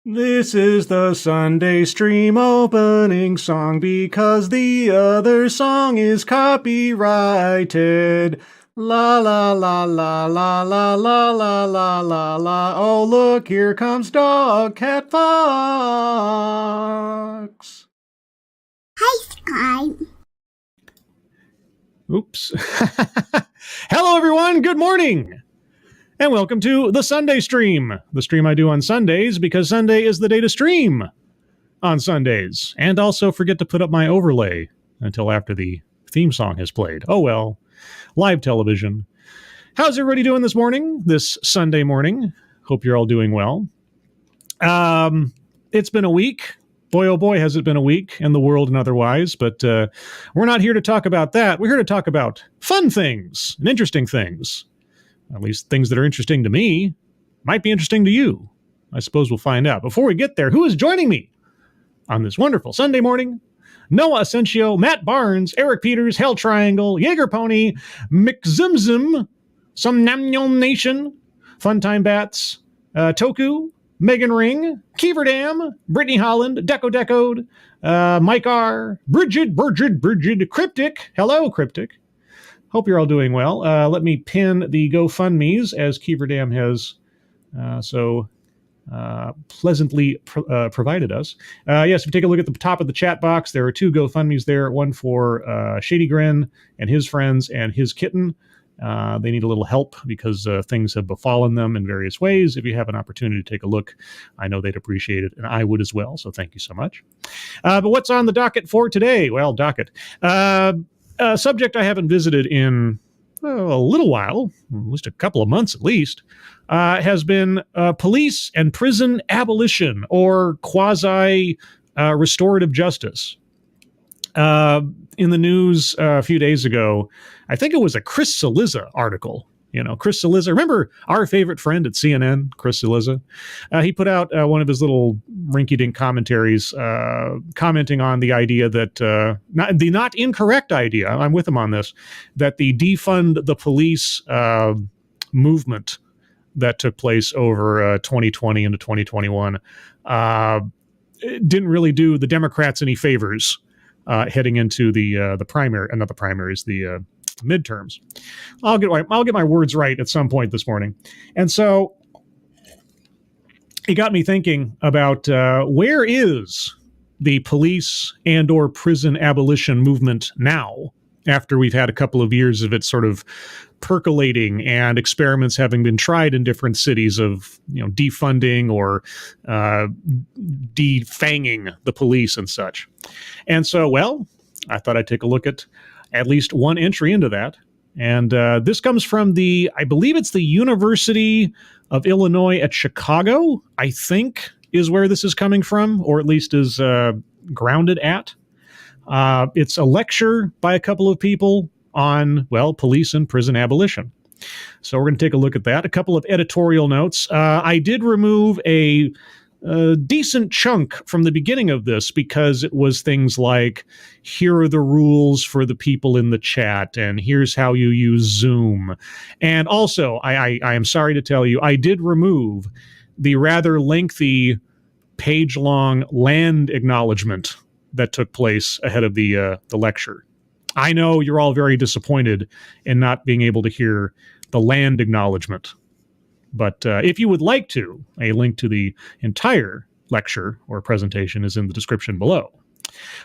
This is the Sunday stream opening song because the other song is copyrighted. La la la la la la la la la la la. Oh look, here comes Dog Cat Fox. Hi, Sky. Oops. Hello everyone, good morning. And welcome to the Sunday stream, the stream I do on Sundays because Sunday is the day to stream on Sundays. And also forget to put up my overlay until after the theme song has played. Oh well, live television. How's everybody doing this morning, this Sunday morning? Hope you're all doing well. It's been a week. Boy, oh boy, has it been a week in the world and otherwise. But we're not here to talk about that. We're here to talk about fun things and interesting things. At least things that are interesting to me might be interesting to you. I suppose we'll find out. Before we get there, who is joining me on this wonderful Sunday morning? Noah Asensio, Matt Barnes, Eric Peters, Hell Triangle, Jaeger Pony, McZimzim, Some Namnyon Nation, Funtime Bats, Toku, Megan Ring, Kiever Dam, Brittany Holland, Decode, Mike R, Bridget, Cryptic. Hello, Cryptic. Hope you're all doing well. Let me pin the GoFundMes as Kiever Dam has pleasantly provided us. Yes, if you take a look at the top of the chat box, there are two GoFundMes there, one for Shady Grin and his friends and his kitten. They need a little help because things have befallen them in various ways. If you have an opportunity to take a look, I know they'd appreciate it, and I would as well, so thank you so much. But what's on the docket for today? Well, a subject I haven't visited in a little while, at least a couple of months at least, has been police and prison abolition, or quasi-restorative justice. In the news a few days ago, I think it was a Chris Cillizza article. You know, Chris Cillizza, remember our favorite friend at CNN, Chris Cillizza? He put out one of his little rinky-dink commentaries commenting on the idea that, not incorrect idea, I'm with him on this, that the defund the police movement that took place over 2020 into 2021 didn't really do the Democrats any favors heading into the primary, not the primaries, the midterms. I'll get my words right at some point this morning. And so it got me thinking about where is the police and or prison abolition movement now, after we've had a couple of years of it sort of percolating and experiments having been tried in different cities of, defunding or defanging the police and such. And so, well, I thought I'd take a look at least one entry into that. And this comes from I believe it's the University of Illinois at Chicago, I think is where this is coming from, or at least is grounded at. It's a lecture by a couple of people on, well, police and prison abolition. So we're going to take a look at that. A couple of editorial notes. I did remove a decent chunk from the beginning of this because it was things like, here are the rules for the people in the chat, and here's how you use Zoom. And also, I am sorry to tell you, I did remove the rather lengthy page-long land acknowledgement that took place ahead of the lecture. I know you're all very disappointed in not being able to hear the land acknowledgement. But if you would like to, a link to the entire lecture or presentation is in the description below.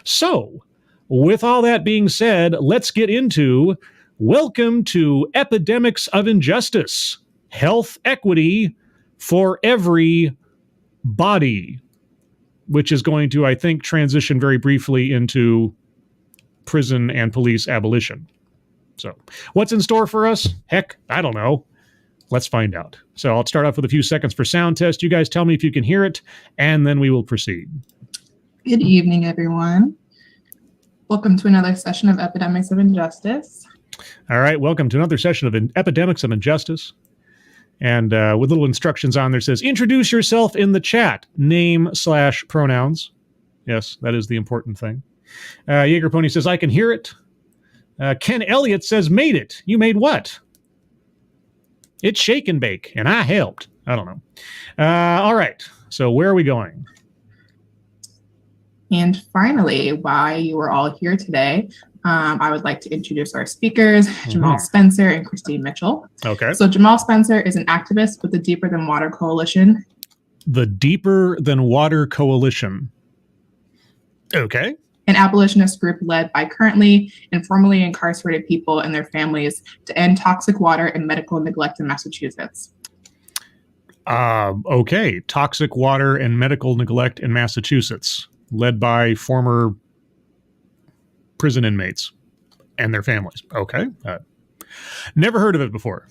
So, with all that being said, let's get into Welcome to Epidemics of Injustice, Health Equity for Every Body, which is going to, I think, transition very briefly into prison and police abolition. So, what's in store for us? Heck, I don't know. Let's find out. So I'll start off with a few seconds for sound test. You guys tell me if you can hear it, and then we will proceed. Good evening, everyone. Welcome to another session of Epidemics of Injustice. All right, welcome to another session of Epidemics of Injustice. And with little instructions on there, says, introduce yourself in the chat, name/pronouns. Yes, that is the important thing. Jaeger Pony says, I can hear it. Ken Elliott says, made it. You made what? It's shake and bake, and I helped. I don't know. All right. So where are we going? And finally, why you are all here today, I would like to introduce our speakers, Jamal Spencer and Christine Mitchell. Okay. So Jamal Spencer is an activist with the Deeper Than Water Coalition. The Deeper Than Water Coalition. Okay. An abolitionist group led by currently and formerly incarcerated people and their families to end toxic water and medical neglect in Massachusetts. Okay. Toxic water and medical neglect in Massachusetts, led by former prison inmates and their families. Okay. Never heard of it before.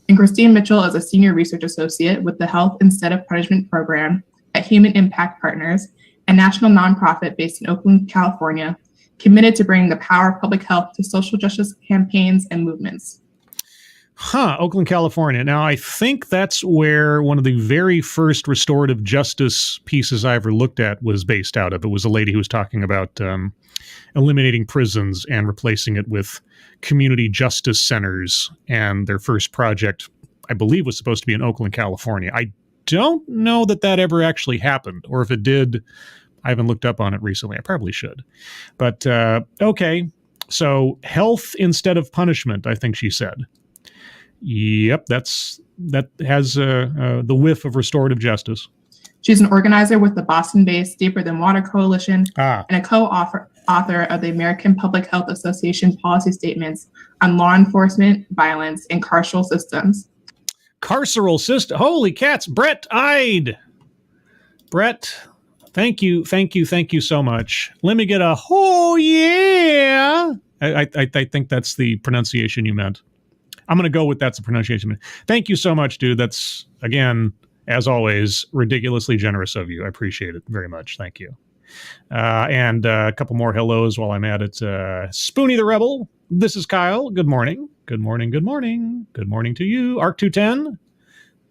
And Christine Mitchell is a senior research associate with the Health Instead of Punishment program at Human Impact Partners, a national nonprofit based in Oakland, California, committed to bringing the power of public health to social justice campaigns and movements. Oakland, California. Now, I think that's where one of the very first restorative justice pieces I ever looked at was based out of. It was a lady who was talking about eliminating prisons and replacing it with community justice centers. And their first project, I believe, was supposed to be in Oakland, California. I don't know that ever actually happened, or if it did, I haven't looked up on it recently. I probably should. But okay, so health instead of punishment, I think she said. Yep, that has the whiff of restorative justice. She's an organizer with the Boston-based Deeper Than Water Coalition and a co-author of the American Public Health Association policy statements on law enforcement, violence, and carceral systems. Carceral system. Holy cats, Brett Ide. Brett, thank you so much. Let me get a oh yeah. I think that's the pronunciation you meant. I'm going to go with that's the pronunciation. Thank you so much, dude. That's, again, as always, ridiculously generous of you. I appreciate it very much. Thank you. And a couple more hellos while I'm at it. Spoonie the Rebel. This is Kyle. Good morning. Good morning. Good morning. Good morning to you. Arc 210.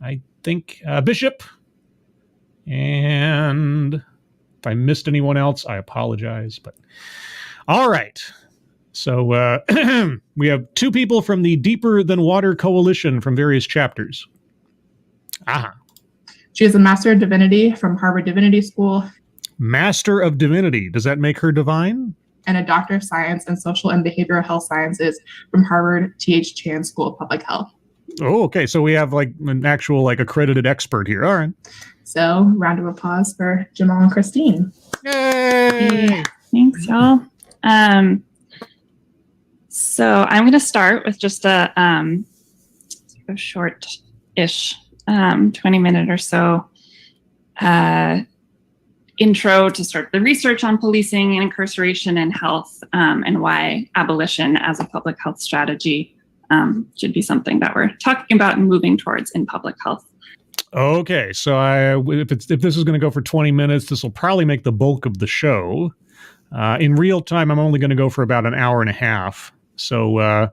I think Bishop. And if I missed anyone else, I apologize. But all right. So we have two people from the Deeper Than Water Coalition from various chapters. She is a Master of Divinity from Harvard Divinity School. Master of Divinity. Does that make her divine? And a Doctor of Science in Social and Behavioral Health Sciences from Harvard T.H. Chan School of Public Health. Oh, okay. So we have like an actual like accredited expert here. All right. So round of applause for Jamal and Christine. Yay! Yeah. Thanks, y'all. So I'm going to start with just a sort of short-ish, 20-minute or so intro to start the research on policing and incarceration and health, and why abolition as a public health strategy should be something that we're talking about and moving towards in public health. Okay, so if this is going to go for 20 minutes, this will probably make the bulk of the show. In real time, I'm only going to go for about an hour and a half. So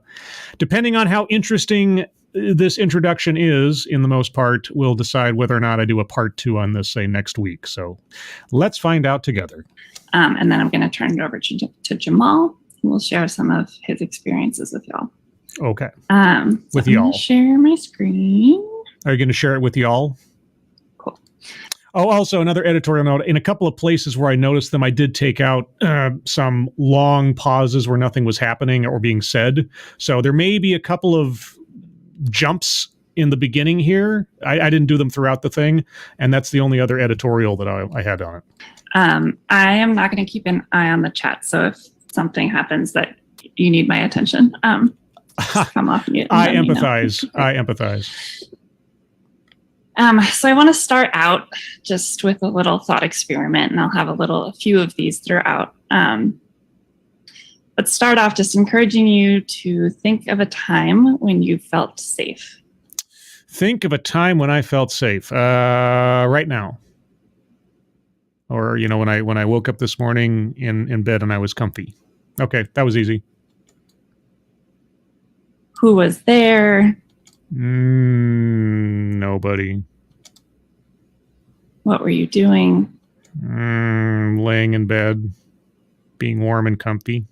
depending on how interesting this introduction is, in the most part, we'll decide whether or not I do a part 2 on this, say, next week. So let's find out together. And then I'm going to turn it over to Jamal, who will share some of his experiences with y'all. Okay. With y'all. Share my screen. Are you going to share it with y'all? Cool. Oh, also another editorial note. In a couple of places where I noticed them, I did take out some long pauses where nothing was happening or being said. So there may be a couple of jumps in the beginning here. I didn't do them throughout the thing, and that's the only other editorial that I had on it. I am not going to keep an eye on the chat, so if something happens that you need my attention, just come off mute. I empathize. I empathize. So I want to start out just with a little thought experiment, and I'll have a few of these throughout. But start off just encouraging you to think of a time when you felt safe. Think of a time when I felt safe. Right now. Or, when I woke up this morning in bed and I was comfy. Okay, that was easy. Who was there? Nobody. What were you doing? Laying in bed, being warm and comfy.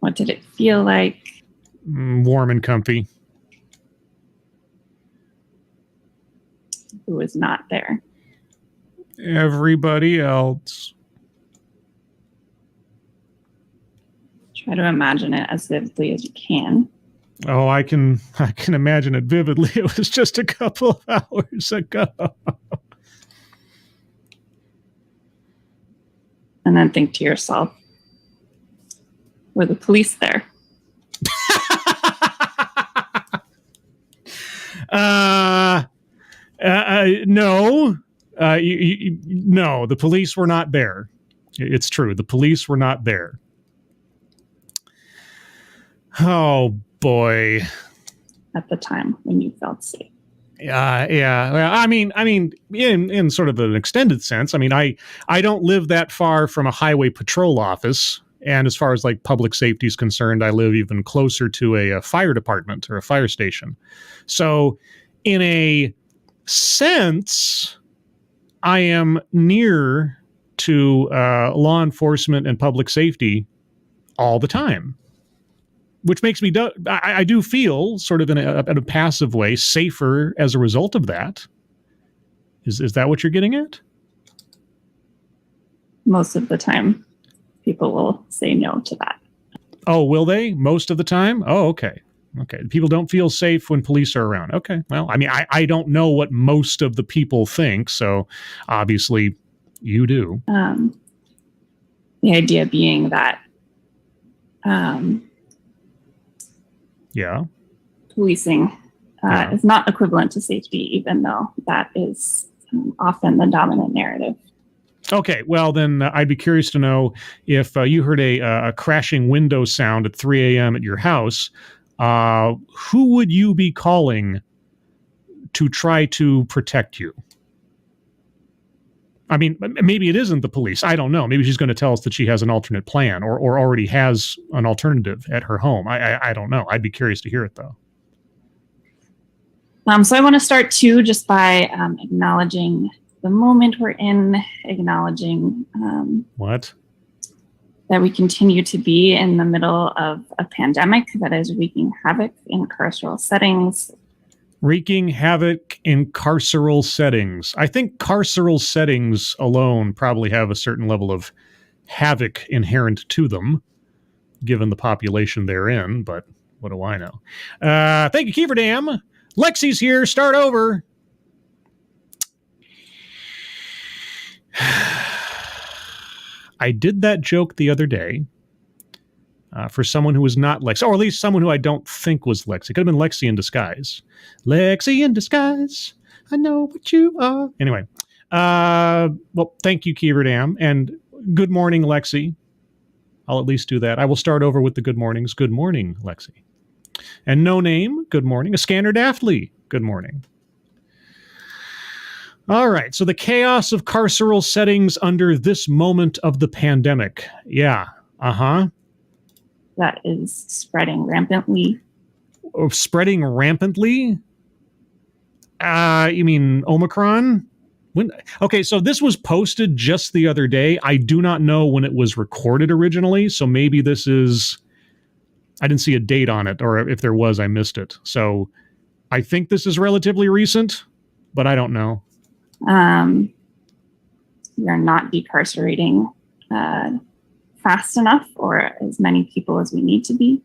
What did it feel like? Warm and comfy. who is not there? Everybody else. Try to imagine it as vividly as you can. Oh, I can imagine it vividly. It was just a couple of hours ago. And then think to yourself, were the police there? No. No, the police were not there. It's true. The police were not there. Oh, boy. At the time when you felt safe. Yeah. Well, I mean, in sort of an extended sense, I mean, I don't live that far from a highway patrol office. And as far as like public safety is concerned, I live even closer to a fire department or a fire station. So in a sense, I am near to law enforcement and public safety all the time. Which makes me, I do feel sort of in a passive way safer as a result of that. Is that what you're getting at? Most of the time, people will say no to that. Oh, will they? Most of the time? Oh, okay. Okay. People don't feel safe when police are around. Okay. Well, I mean, I don't know what most of the people think, so obviously you do. The idea being that yeah. Policing is not equivalent to safety, even though that is often the dominant narrative. Okay, well then I'd be curious to know if you heard a crashing window sound at 3 a.m. at your house, who would you be calling to try to protect you? I mean, maybe it isn't the police. I don't know. Maybe she's going to tell us that she has an alternate plan or already has an alternative at her home. I don't know. I'd be curious to hear it, though. So I want to start, too, just by acknowledging the moment we're in, acknowledging what? That we continue to be in the middle of a pandemic that is wreaking havoc in carceral settings. Wreaking havoc in carceral settings. I think carceral settings alone probably have a certain level of havoc inherent to them, given the population they're in, but what do I know? Thank you, Kiefer Dam. Lexi's here. Start over. I did that joke the other day for someone who was not Lexi, or at least someone who I don't think was Lexi. It could have been Lexi in disguise. Lexi in disguise. I know what you are. Anyway, well, thank you, Kiever Dam, and good morning, Lexi. I'll at least do that. I will start over with the good mornings. Good morning, Lexi. And no name, good morning. A Scanner Daftly, good morning. All right, so the chaos of carceral settings under this moment of the pandemic. Yeah, That is spreading rampantly. Spreading rampantly? You mean Omicron? Okay, so this was posted just the other day. I do not know when it was recorded originally, so maybe this is... I didn't see a date on it, or if there was, I missed it. So I think this is relatively recent, but I don't know. We are not decarcerating fast enough or as many people as we need to be.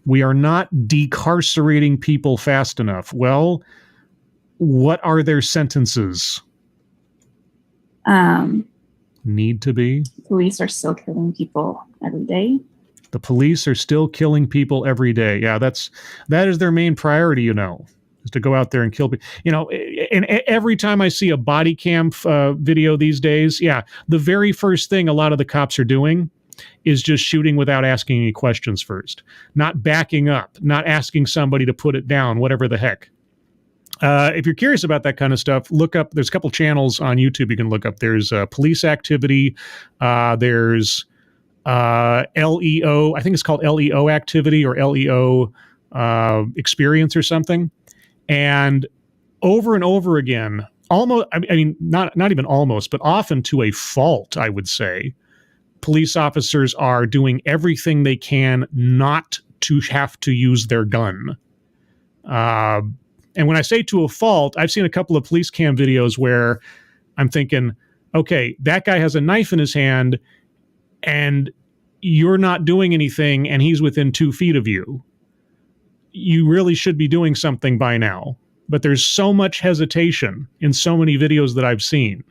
We are not decarcerating people fast enough. Well, what are their sentences? Need to be? Police are still killing people every day. The police are still killing people every day. Yeah, that is their main priority, is to go out there and kill people. And every time I see a body cam video these days, yeah, the very first thing a lot of the cops are doing is just shooting without asking any questions first. Not backing up, not asking somebody to put it down, whatever the heck. If you're curious about that kind of stuff, look up, there's a couple channels on YouTube you can look up. There's Police Activity. There's LEO, I think it's called LEO Activity or LEO Experience or something. And over again, almost, I mean, not even almost, but often to a fault, I would say, police officers are doing everything they can not to have to use their gun. And when I say to a fault, I've seen a couple of police cam videos where I'm thinking, okay, that guy has a knife in his hand and you're not doing anything and he's within 2 feet of you. You really should be doing something by now. But there's so much hesitation in so many videos that I've seen.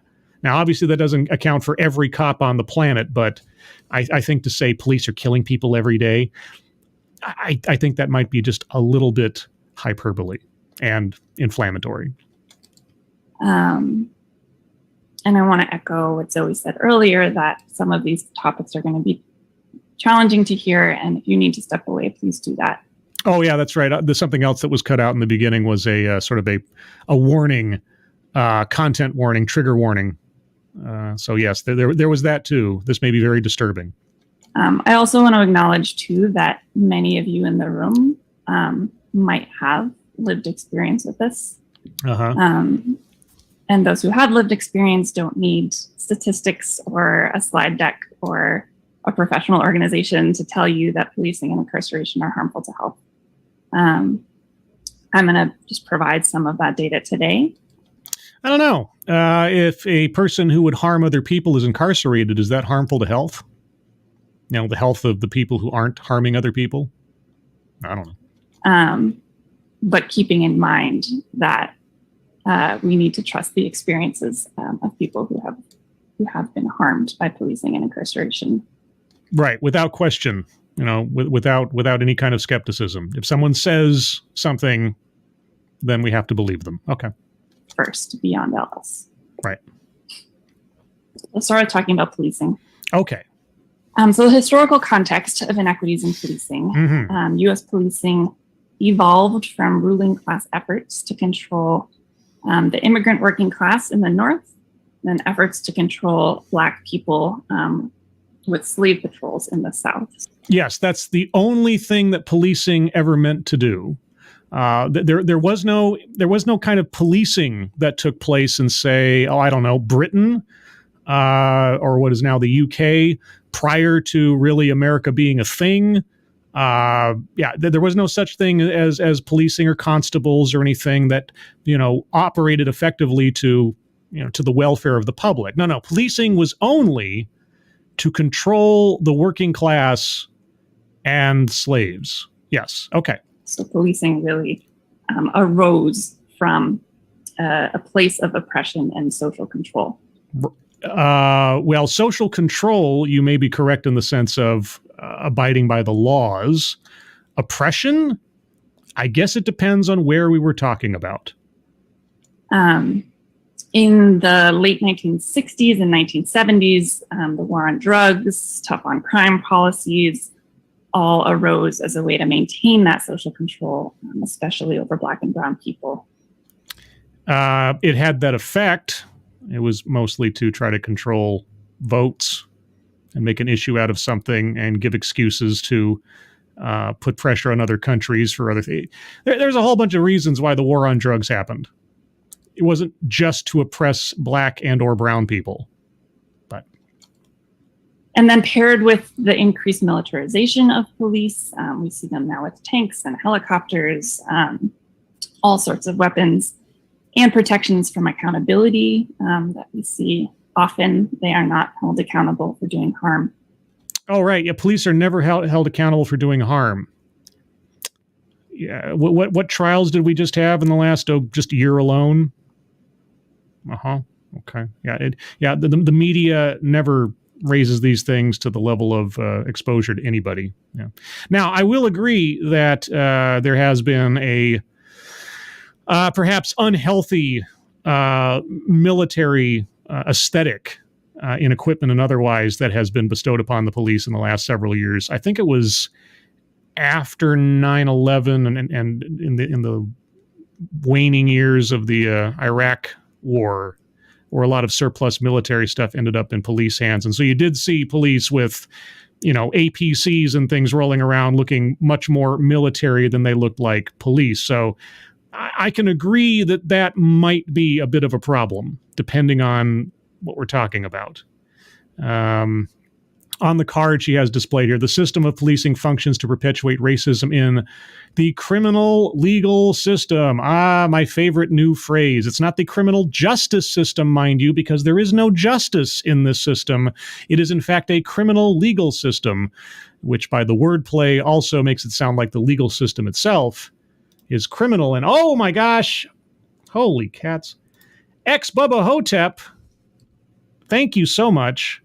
Now, obviously, that doesn't account for every cop on the planet, but I think to say police are killing people every day, I think that might be just a little bit hyperbole and inflammatory. And I want to echo what Zoe said earlier, that some of these topics are going to be challenging to hear, and if you need to step away, please do that. Oh, yeah, that's right. There's something else that was cut out in the beginning was a sort of a warning, content warning, trigger warning. So, yes, there was that, too. This may be very disturbing. I also want to acknowledge, too, that many of you in the room might have lived experience with this. Uh-huh. And those who have lived experience don't need statistics or a slide deck or a professional organization to tell you that policing and incarceration are harmful to health. I'm going to just provide some of that data today. I don't know. If a person who would harm other people is incarcerated, is that harmful to health? You know, the health of the people who aren't harming other people? I don't know. But keeping in mind that we need to trust the experiences of people who have been harmed by policing and incarceration. Right, without question, you know, without any kind of skepticism. If someone says something, then we have to believe them. Okay. First, beyond else. Right. Let's start talking about policing. Okay. So the historical context of inequities in policing. U.S. policing evolved from ruling class efforts to control the immigrant working class in the North, and efforts to control Black people with slave patrols in the South. Yes, that's the only thing that policing ever meant to do. There was no kind of policing that took place in, say, Britain, or what is now the UK, prior to really America being a thing. There was no such thing as policing or constables or anything that, operated effectively to the welfare of the public. No, policing was only to control the working class and slaves. Yes. Okay. So policing really arose from a place of oppression and social control. Well, social control, you may be correct in the sense of abiding by the laws. Oppression, I guess it depends on where we were talking about. In the late 1960s and 1970s, the war on drugs, tough on crime policies, all arose as a way to maintain that social control, especially over Black and brown people. It had that effect. It was mostly to try to control votes and make an issue out of something and give excuses to put pressure on other countries for other things. There's a whole bunch of reasons why the war on drugs happened. It wasn't just to oppress Black and or brown people. And then paired with the increased militarization of police, we see them now with tanks and helicopters, all sorts of weapons, and protections from accountability that we see often. They are not held accountable for doing harm. Oh, right. Yeah, police are never held accountable for doing harm. Yeah. What trials did we just have in the last just year alone? Okay. Yeah. The media never raises these things to the level of exposure to anybody. Yeah. Now, I will agree that there has been a perhaps unhealthy military aesthetic in equipment and otherwise that has been bestowed upon the police in the last several years. I think it was after 9/11 and in the waning years of the Iraq War, where a lot of surplus military stuff ended up in police hands. And so you did see police with, APCs and things rolling around looking much more military than they looked like police. So I can agree that might be a bit of a problem, depending on what we're talking about. on the card she has displayed here, the system of policing functions to perpetuate racism in the criminal legal system. Ah, my favorite new phrase. It's not the criminal justice system, mind you, because there is no justice in this system. It is, in fact, a criminal legal system, which by the wordplay also makes it sound like the legal system itself is criminal. And oh my gosh, holy cats. Ex-Bubba Hotep, thank you so much.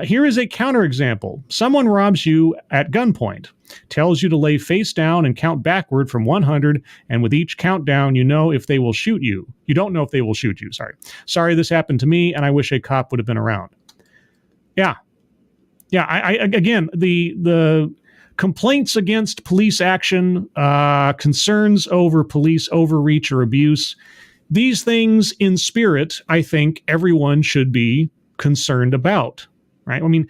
Here is a counterexample. Someone robs you at gunpoint, tells you to lay face down and count backward from 100, and with each countdown, you know if they will shoot you. You don't know if they will shoot you, sorry. Sorry this happened to me, and I wish a cop would have been around. Yeah. Yeah, I again, the complaints against police action, concerns over police overreach or abuse, these things in spirit, I think everyone should be concerned about. Right? I mean,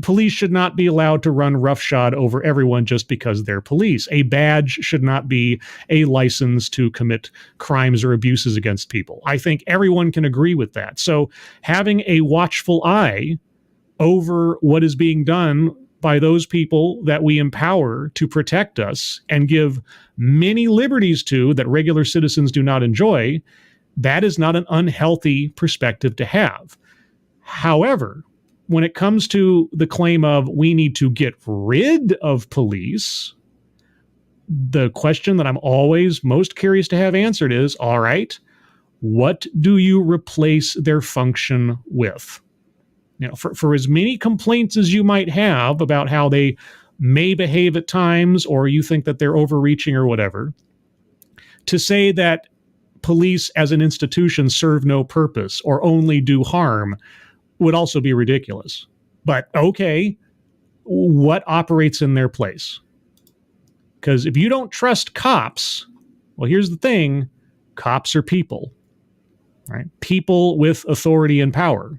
police should not be allowed to run roughshod over everyone just because they're police. A badge should not be a license to commit crimes or abuses against people. I think everyone can agree with that. So having a watchful eye over what is being done by those people that we empower to protect us and give many liberties to that regular citizens do not enjoy, that is not an unhealthy perspective to have. However, when it comes to the claim of we need to get rid of police, the question that I'm always most curious to have answered is, all right, what do you replace their function with? You know, for as many complaints as you might have about how they may behave at times, or you think that they're overreaching or whatever, to say that police as an institution serve no purpose or only do harm would also be ridiculous. But okay, what operates in their place? Because if you don't trust cops, well, here's the thing, cops are people, right? People with authority and power.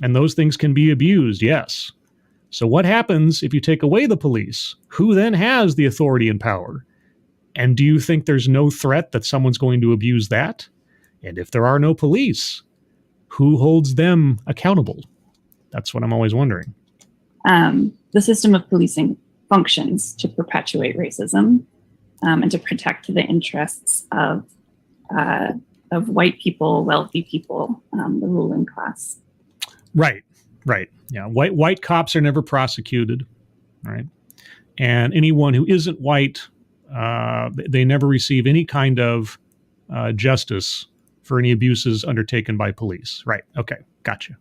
And those things can be abused, yes. So what happens if you take away the police? Who then has the authority and power? And do you think there's no threat that someone's going to abuse that? And if there are no police, who holds them accountable? That's what I'm always wondering. The system of policing functions to perpetuate racism and to protect the interests of white people, wealthy people, the ruling class. Right. Yeah, white cops are never prosecuted, right? And anyone who isn't white, they never receive any kind of justice for any abuses undertaken by police. Right. Okay. Gotcha.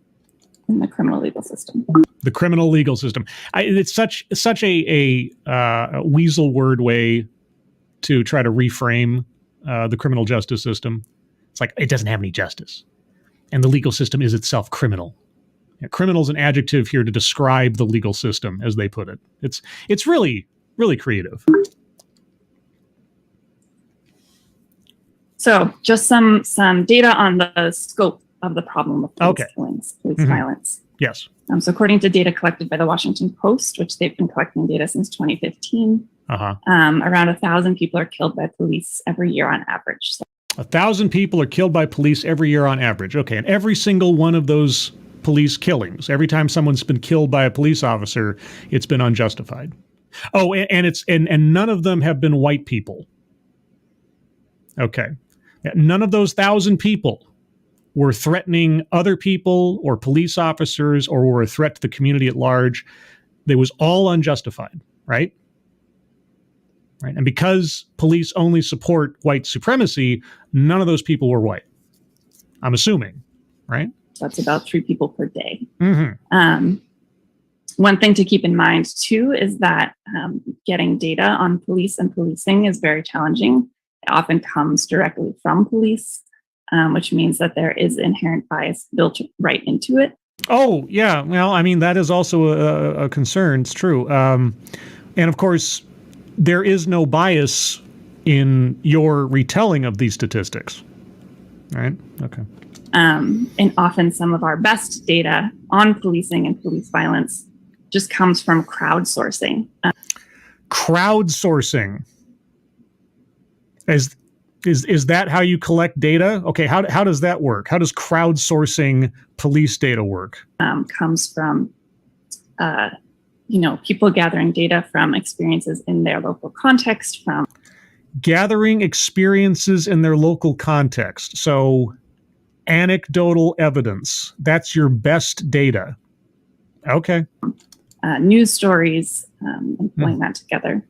In the criminal legal system. The criminal legal system. It's such a weasel word way to try to reframe the criminal justice system. It's like it doesn't have any justice, and the legal system is itself criminal. Yeah, criminal is an adjective here to describe the legal system, as they put it. It's really creative. So just some data on the scope of the problem of police killings, police violence. Yes. So according to data collected by the Washington Post, which they've been collecting data since 2015, around 1,000 people are killed by police every year on average. So 1,000 people are killed by police every year on average. Okay, and every single one of those police killings, every time someone's been killed by a police officer, it's been unjustified. Oh, and none of them have been white people. Okay. None of those 1,000 people were threatening other people or police officers or were a threat to the community at large. They was all unjustified, right? Right. And because police only support white supremacy, none of those people were white. I'm assuming, right? That's about 3 people per day. Mm-hmm. One thing to keep in mind, too, is that getting data on police and policing is very challenging. It often comes directly from police, which means that there is inherent bias built right into it. Oh, yeah. Well, I mean, that is also a concern. It's true. And of course, there is no bias in your retelling of these statistics, right? Okay. And often some of our best data on policing and police violence just comes from crowdsourcing. Crowdsourcing. Is that how you collect data? Okay, how does that work? How does crowdsourcing police data work? Comes from people gathering data from experiences in their local context, from gathering experiences in their local context. So anecdotal evidence, that's your best data. Okay. News stories, and pulling that together.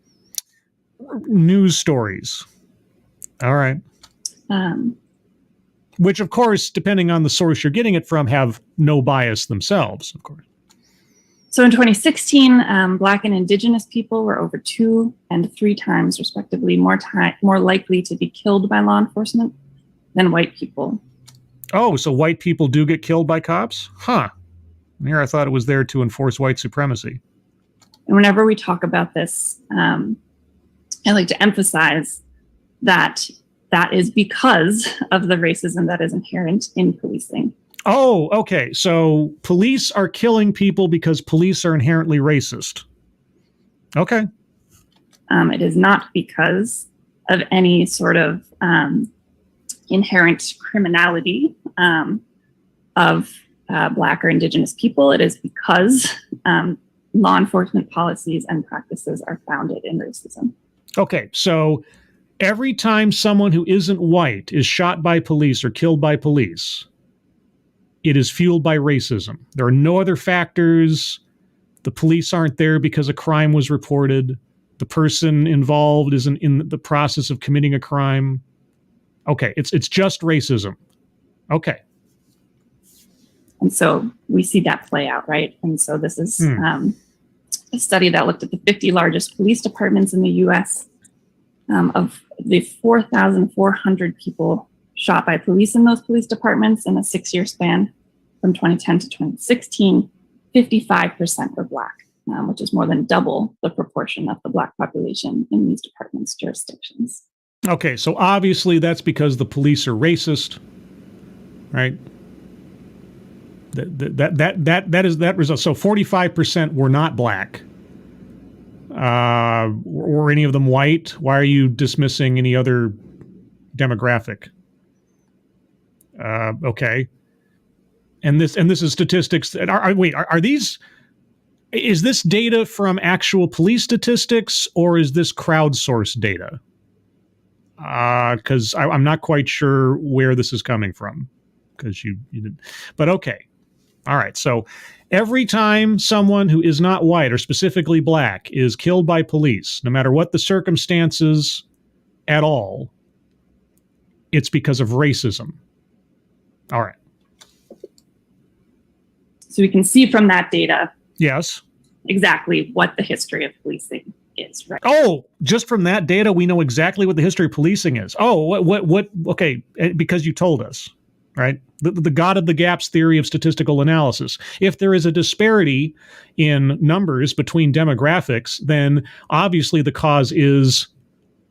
News stories. All right. Which, of course, depending on the source you're getting it from, have no bias themselves, of course. So in 2016, Black and Indigenous people were over 2 and 3 times, respectively, more likely to be killed by law enforcement than white people. Oh, so white people do get killed by cops? Huh. Here I thought it was there to enforce white supremacy. And whenever we talk about this, I like to emphasize that that is because of the racism that is inherent in policing. Oh, okay. So police are killing people because police are inherently racist. Okay. It is not because of any sort of inherent criminality of Black or Indigenous people. It is because law enforcement policies and practices are founded in racism. Okay, so every time someone who isn't white is shot by police or killed by police, it is fueled by racism. There are no other factors. The police aren't there because a crime was reported. The person involved isn't in the process of committing a crime. Okay, it's just racism. Okay. And so we see that play out, right? And so this is a study that looked at the 50 largest police departments in the U.S. Of the 4,400 people shot by police in those police departments in a 6-year span from 2010 to 2016, 55% were Black, which is more than double the proportion of the Black population in these departments' jurisdictions. Okay, so obviously that's because the police are racist, right? That is that result. So 45% were not Black. Were any of them white? Why are you dismissing any other demographic? Okay. And this is statistics that are these? Is this data from actual police statistics or is this crowdsourced data? Because I'm not quite sure where this is coming from. Because you did, but okay. All right. So every time someone who is not white or specifically Black is killed by police, no matter what the circumstances at all, it's because of racism. All right. So we can see from that data. Yes. Exactly what the history of policing is, right? Oh, just from that data, we know exactly what the history of policing is. Oh, what? Okay, because you told us. Right? The God of the gaps theory of statistical analysis. If there is a disparity in numbers between demographics, then obviously the cause is,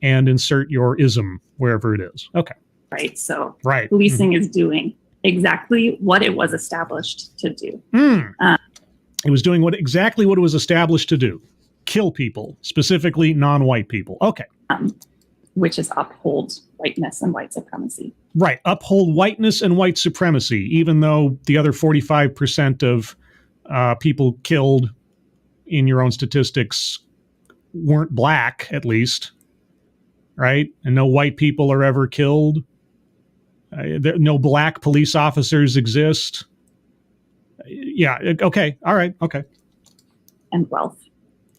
and insert your ism wherever it is. Okay. Right. So right. Policing is doing exactly what it was established to do. It was doing exactly what it was established to do. Kill people, specifically non-white people. Okay. Which is uphold whiteness and white supremacy. Right. Uphold whiteness and white supremacy, even though the other 45% of people killed in your own statistics weren't Black, at least. Right. And no white people are ever killed. No Black police officers exist. Yeah. Okay. All right. Okay. And wealth.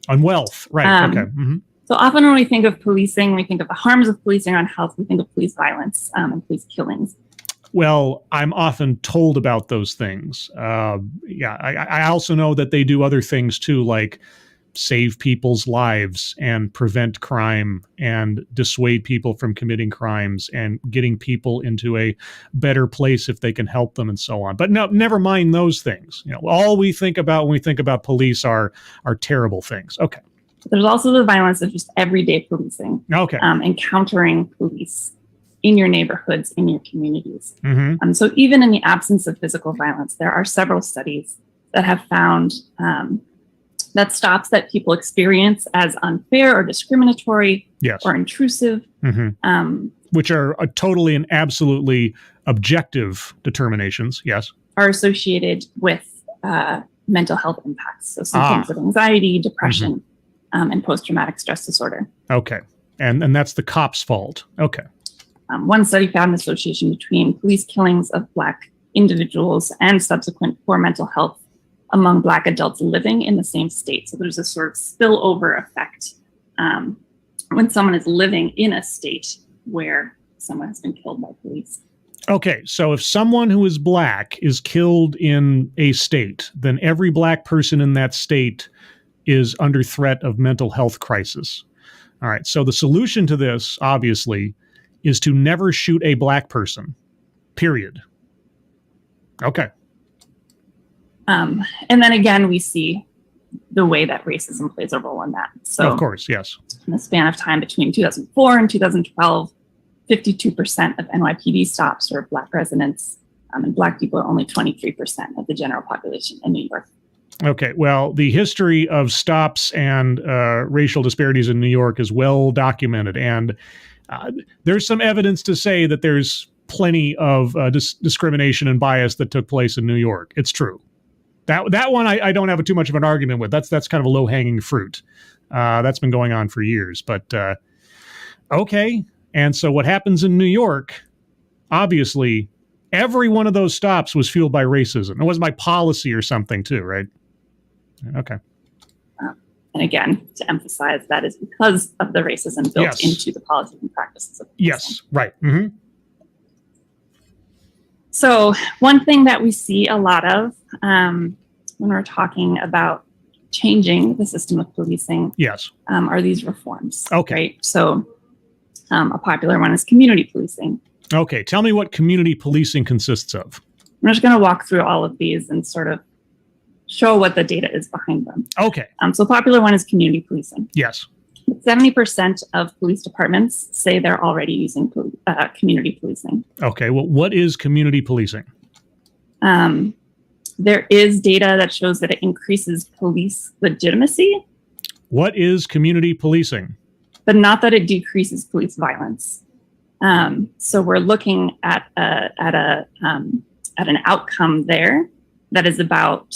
On wealth. Right. Okay. Mm-hmm. So often when we think of policing, we think of the harms of policing on health, we think of police violence and police killings. Well, I'm often told about those things. I also know that they do other things too, like save people's lives and prevent crime and dissuade people from committing crimes and getting people into a better place if they can help them and so on. But no, never mind those things. All we think about when we think about police are terrible things. Okay. There's also the violence of just everyday policing. Okay. Encountering police in your neighborhoods, in your communities. Mm-hmm. So even in the absence of physical violence, there are several studies that have found that stops that people experience as unfair or discriminatory or intrusive. Mm-hmm. Which are totally and absolutely objective determinations. Yes. Are associated with mental health impacts. So symptoms of anxiety, depression, and post-traumatic stress disorder. Okay. And that's the cop's fault. Okay. One study found an association between police killings of Black individuals and subsequent poor mental health among Black adults living in the same state. So there's a sort of spillover effect when someone is living in a state where someone has been killed by police. Okay, so if someone who is Black is killed in a state, then every Black person in that state is under threat of mental health crisis. All right, so the solution to this, obviously, is to never shoot a Black person, period. Okay. And then again, we see the way that racism plays a role in that. So, of course, yes. In the span of time between 2004 and 2012, 52% of NYPD stops were Black residents, and Black people are only 23% of the general population in New York. Okay, well, the history of stops and racial disparities in New York is well documented, and there's some evidence to say that there's plenty of discrimination and bias that took place in New York. It's true. That one I don't have too much of an argument with. That's kind of a low-hanging fruit. That's been going on for years. But okay, and so what happens in New York, obviously, every one of those stops was fueled by racism. It was by policy or something too, right? Okay. And again, to emphasize, that is because of the racism built into the policies and practices of policing. Yes, right. Mm-hmm. So one thing that we see a lot of when we're talking about changing the system of policing are these reforms. Okay. Right? So a popular one is community policing. Okay. Tell me what community policing consists of. I'm just going to walk through all of these and sort of show what the data is behind them. Okay. So a popular one is community policing. Yes. 70% of police departments say they're already using community policing. Okay. Well, what is community policing? There is data that shows that it increases police legitimacy. What is community policing? But not that it decreases police violence. So we're looking at an outcome there that is about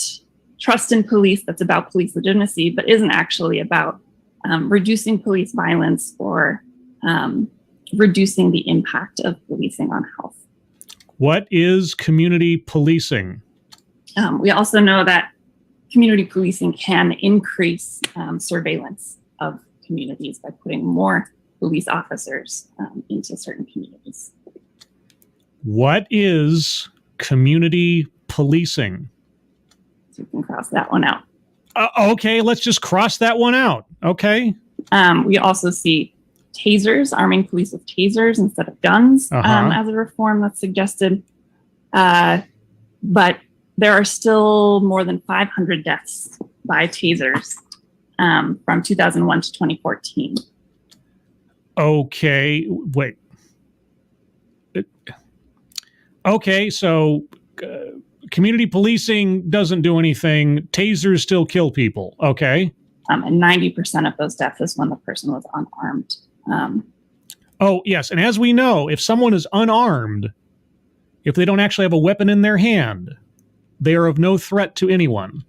trust in police, that's about police legitimacy, but isn't actually about reducing police violence or reducing the impact of policing on health. What is community policing? We also know that community policing can increase surveillance of communities by putting more police officers into certain communities. What is community policing? So you can cross that one out. Okay, let's just cross that one out. Okay. We also see tasers, arming police with tasers instead of guns as a reform that's suggested. But there are still more than 500 deaths by tasers from 2001 to 2014. Okay, wait. Okay, so community policing doesn't do anything. Tasers still kill people. Okay. And 90% of those deaths is when the person was unarmed. Oh, yes. And as we know, if someone is unarmed, if they don't actually have a weapon in their hand, they are of no threat to anyone.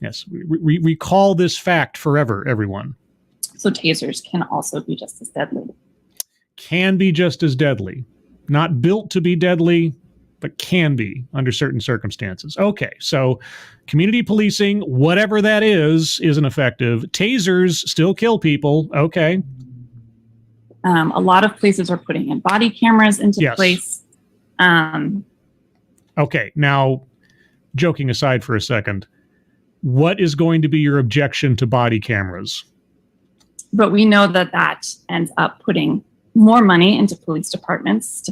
Yes, we recall this fact forever, everyone. So tasers can also be just as deadly. Can be just as deadly. Not built to be deadly, but can be under certain circumstances. Okay, so community policing, whatever that is, isn't effective. Tasers still kill people. Okay. A lot of places are putting in body cameras into place. Okay, now, joking aside for a second, what is going to be your objection to body cameras? But we know that that ends up putting more money into police departments.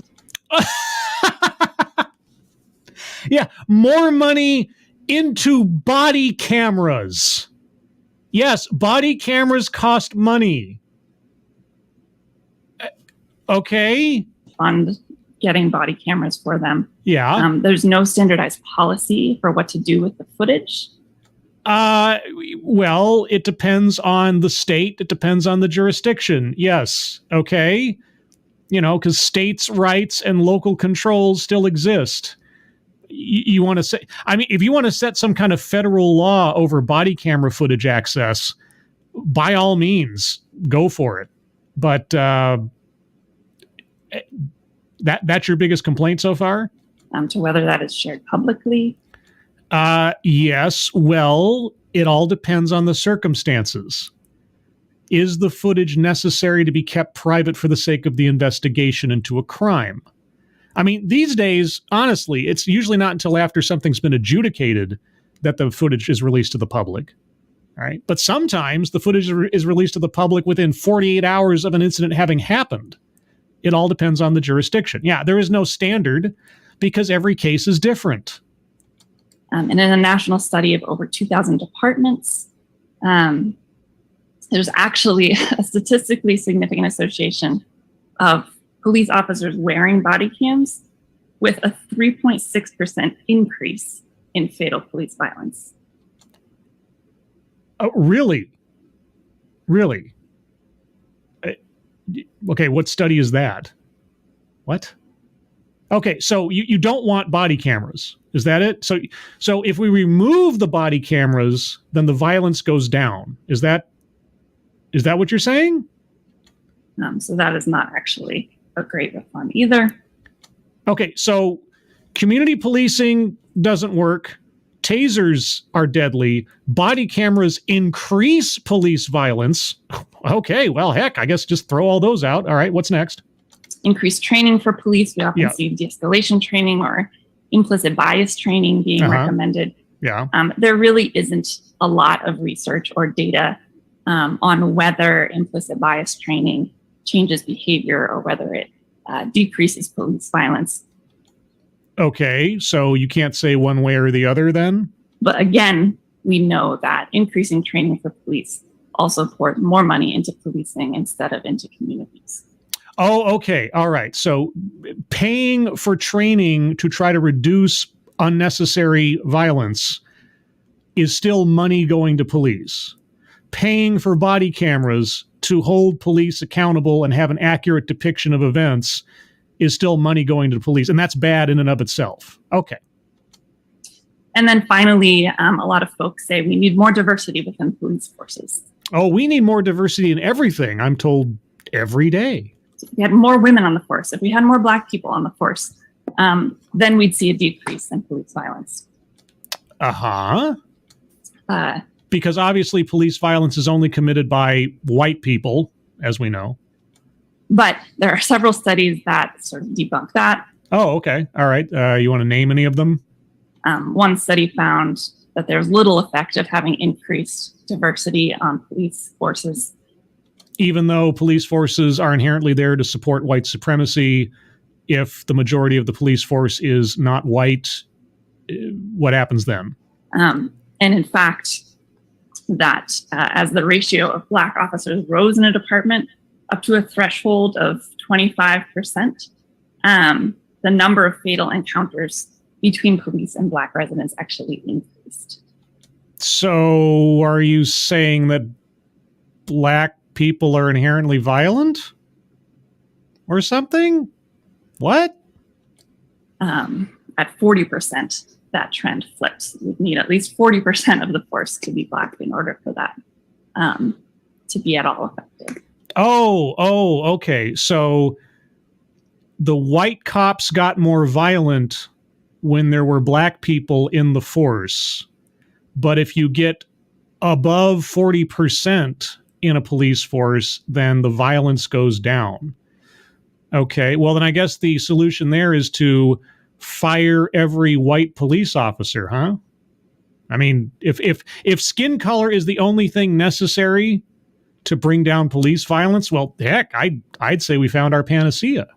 Yeah, more money into body cameras. Yes, body cameras cost money. Okay. Fund getting body cameras for them. Yeah. There's no standardized policy for what to do with the footage. Well, it depends on the state. It depends on the jurisdiction. Yes. Okay. You know, because states' rights and local controls still exist. You want to say, I mean, if you want to set some kind of federal law over body camera footage access, by all means, go for it. But that's your biggest complaint so far? To whether that is shared publicly? Yes. Well, it all depends on the circumstances. Is the footage necessary to be kept private for the sake of the investigation into a crime? I mean, these days, honestly, it's usually not until after something's been adjudicated that the footage is released to the public. All right. But sometimes the footage is released to the public within 48 hours of an incident having happened. It all depends on the jurisdiction. Yeah, there is no standard because every case is different. And in a national study of over 2,000 departments, there's actually a statistically significant association of police officers wearing body cams with a 3.6% increase in fatal police violence. Oh, really? Really? Okay, what study is that? What? Okay, so you don't want body cameras. Is that it? So if we remove the body cameras, then the violence goes down. Is that what you're saying? So that is not actually a great reform either. Okay, so community policing doesn't work. Tasers are deadly. Body cameras increase police violence. Okay, well, heck, I guess just throw all those out. All right, what's next? Increased training for police. We often see de-escalation training or implicit bias training being recommended. Yeah. There really isn't a lot of research or data on whether implicit bias training changes behavior or whether it decreases police violence. Okay, so you can't say one way or the other then? But again, we know that increasing training for police also pours more money into policing instead of into communities. Oh, okay. All right. So paying for training to try to reduce unnecessary violence is still money going to police. Paying for body cameras to hold police accountable and have an accurate depiction of events is still money going to the police. And that's bad in and of itself. Okay. And then finally, a lot of folks say we need more diversity within police forces. Oh, we need more diversity in everything, I'm told every day. So if we had more women on the force, if we had more Black people on the force, then we'd see a decrease in police violence. Because obviously police violence is only committed by white people, as we know. But there are several studies that sort of debunk that. Oh, okay. All right. You want to name any of them? One study found that there's little effect of having increased diversity on police forces. Even though police forces are inherently there to support white supremacy, if the majority of the police force is not white, what happens then? And in fact, that as the ratio of Black officers rose in a department up to a threshold of 25%, the number of fatal encounters between police and Black residents actually increased. So are you saying that Black people are inherently violent or something? What? At 40%, that trend flips. You'd need at least 40% of the force to be Black in order for that to be at all effective. Oh, okay. So the white cops got more violent when there were Black people in the force. But if you get above 40% in a police force, then the violence goes down. Okay, well, then I guess the solution there is to fire every white police officer, huh? I mean, if skin color is the only thing necessary to bring down police violence, well, heck, I'd say we found our panacea.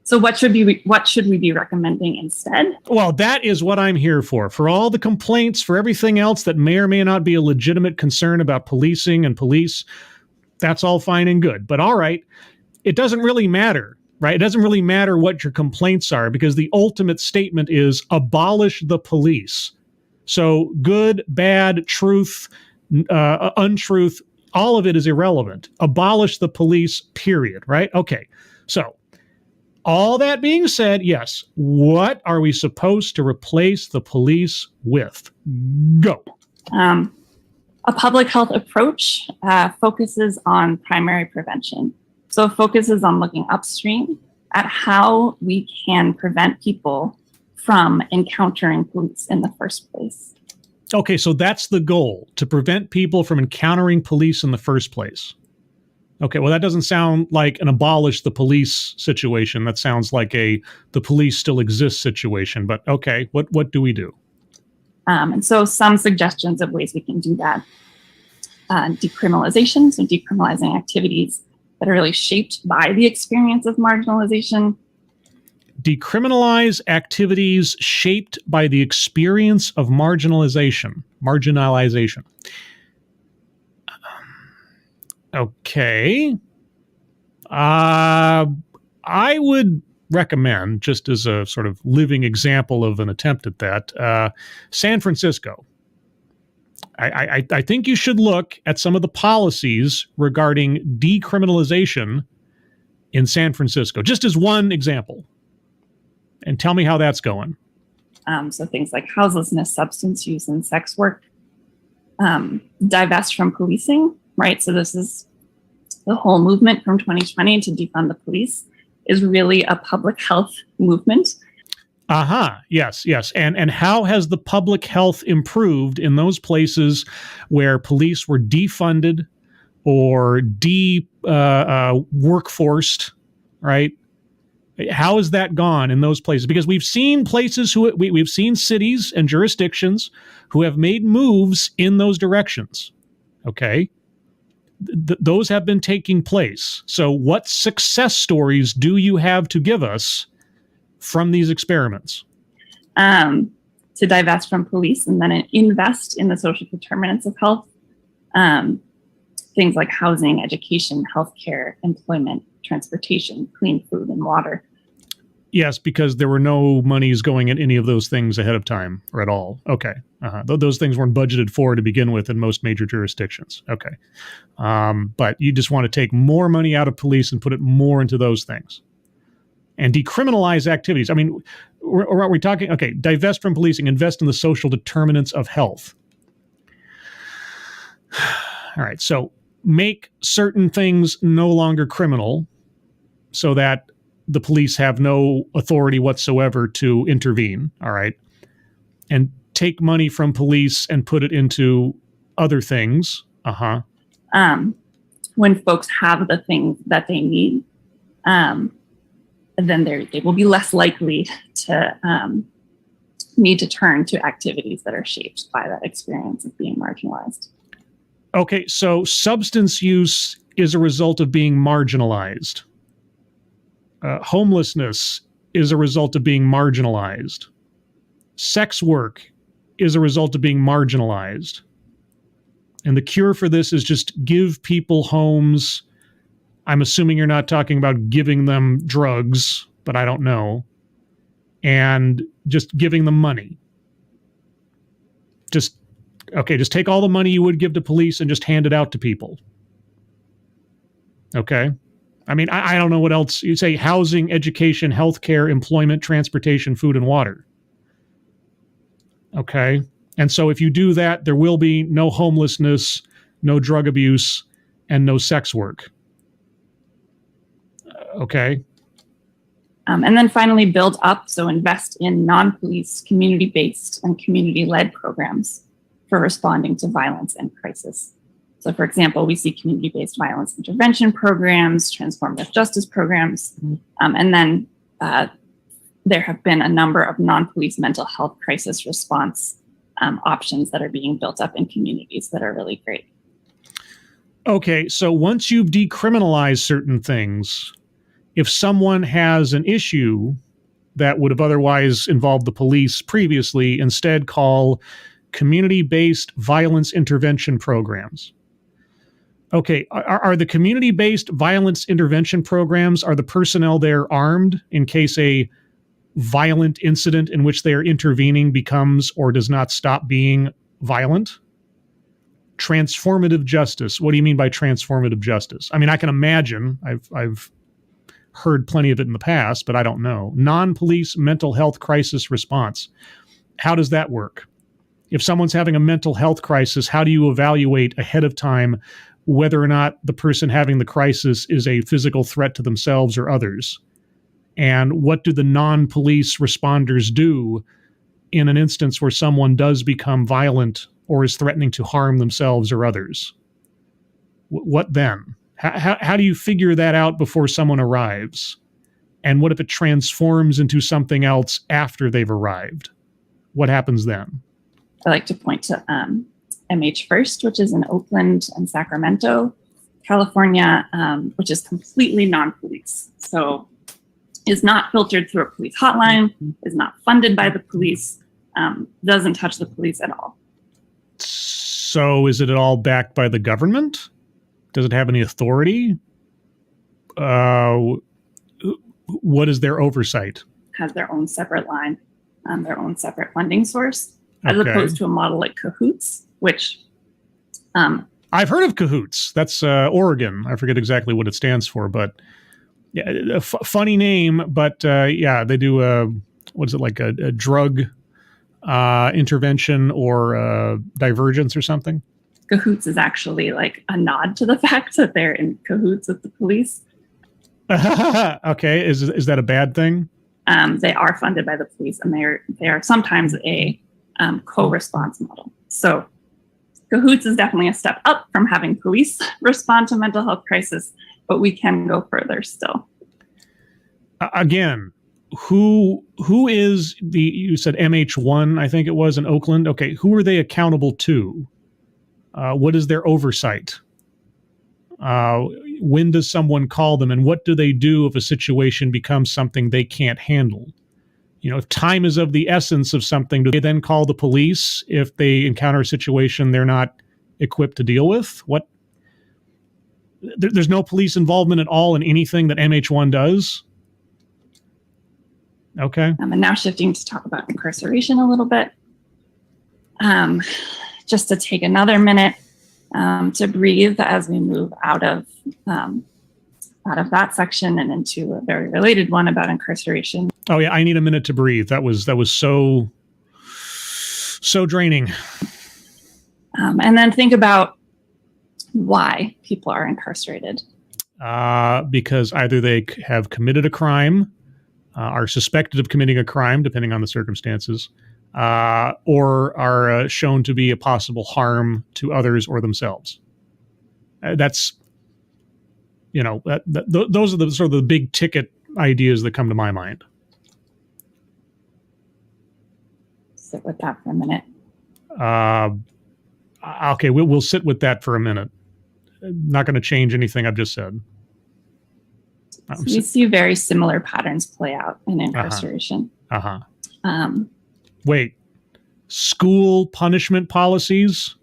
So what should we be recommending instead? Well, that is what I'm here for. For all the complaints, for everything else that may or may not be a legitimate concern about policing and police, that's all fine and good. But all right, it doesn't really matter, right? It doesn't really matter what your complaints are because the ultimate statement is abolish the police. So good, bad, truth, untruth, all of it is irrelevant. Abolish the police, period, right? Okay, so all that being said, yes, what are we supposed to replace the police with? Go. A public health approach focuses on primary prevention. So it focuses on looking upstream at how we can prevent people from encountering police in the first place. Okay, so that's the goal, to prevent people from encountering police in the first place. Okay, well, that doesn't sound like an abolish the police situation. That sounds like the police still exist situation. But okay, what do we do? And so some suggestions of ways we can do that. Decriminalization, so decriminalizing activities that are really shaped by the experience of marginalization. Decriminalize activities shaped by the experience of marginalization. Okay. I would recommend, just as a sort of living example of an attempt at that, San Francisco. I think you should look at some of the policies regarding decriminalization in San Francisco, just as one example, and tell me how that's going. So things like houselessness, substance use, and sex work. Divest from policing, right? So this is the whole movement from 2020 to defund the police is really a public health movement. Yes. And how has the public health improved in those places where police were defunded or workforced, right? How has that gone in those places? Because we've seen places we've seen cities and jurisdictions who have made moves in those directions. Okay. Those have been taking place. So what success stories do you have to give us from these experiments? To divest from police and then invest in the social determinants of health. Things like housing, education, healthcare, employment, transportation, clean food, and water. Yes, because there were no monies going in any of those things ahead of time or at all. Okay. Those things weren't budgeted for to begin with in most major jurisdictions. Okay. But you just want to take more money out of police and put it more into those things. And decriminalize activities. I mean, are we talking, okay, divest from policing, invest in the social determinants of health. All right, so make certain things no longer criminal so that the police have no authority whatsoever to intervene, all right? And take money from police and put it into other things. When folks have the things that they need, then they will be less likely to need to turn to activities that are shaped by that experience of being marginalized. Okay, so substance use is a result of being marginalized. Homelessness is a result of being marginalized. Sex work is a result of being marginalized. And the cure for this is just give people homes. I'm assuming you're not talking about giving them drugs, but I don't know. And just giving them money. Just take all the money you would give to police and just hand it out to people. Okay? I mean, I don't know what else. You say housing, education, healthcare, employment, transportation, food, and water. Okay? And so if you do that, there will be no homelessness, no drug abuse, and no sex work. Okay. And then finally build up, so invest in non-police, community-based, and community-led programs for responding to violence and crisis. So for example, we see community-based violence intervention programs, transformative justice programs, and then there have been a number of non-police mental health crisis response options that are being built up in communities that are really great. Okay, so once you've decriminalized certain things, if someone has an issue that would have otherwise involved the police previously, instead call community-based violence intervention programs. Okay, are the community-based violence intervention programs, are the personnel there armed in case a violent incident in which they are intervening becomes or does not stop being violent? Transformative justice. What do you mean by transformative justice? I mean, I can imagine, I've heard plenty of it in the past, but I don't know. Non-police mental health crisis response. How does that work? If someone's having a mental health crisis, how do you evaluate ahead of time whether or not the person having the crisis is a physical threat to themselves or others? And what do the non-police responders do in an instance where someone does become violent or is threatening to harm themselves or others? What then? How do you figure that out before someone arrives? And what if it transforms into something else after they've arrived? What happens then? I like to point to MH First, which is in Oakland and Sacramento, California, which is completely non-police. So is not filtered through a police hotline, is not funded by the police, doesn't touch the police at all. So is it all backed by the government? Does it have any authority? What is their oversight? Has their own separate line, their own separate funding source, as Okay. opposed to a model like Cahoots, which I've heard of Cahoots. That's Oregon. I forget exactly what it stands for, but yeah, a funny name. But yeah, they do what is it, like a drug intervention or divergence or something? Cahoots is actually like a nod to the fact that they're in cahoots with the police. Okay, is that a bad thing? They are funded by the police, and they are sometimes a co-response model. So Cahoots is definitely a step up from having police respond to mental health crisis, but we can go further still. Again, who is you said MH1, I think it was, in Oakland. Okay, who are they accountable to? What is their oversight? When does someone call them, and what do they do if a situation becomes something they can't handle? You know, if time is of the essence of something, do they then call the police if they encounter a situation they're not equipped to deal with? There's no police involvement at all in anything that MH1 does? Okay. And now shifting to talk about incarceration a little bit. Just to take another minute to breathe as we move out of that section and into a very related one about incarceration. Oh yeah, I need a minute to breathe. That was so draining. And then think about why people are incarcerated. Because either they have committed a crime, are suspected of committing a crime, depending on the circumstances, or are shown to be a possible harm to others or themselves. That's, you know, those are the sort of the big ticket ideas that come to my mind. Sit with that for a minute. Okay, we'll sit with that for a minute. Not going to change anything I've just said. So we see very similar patterns play out in incarceration. Wait, school punishment policies?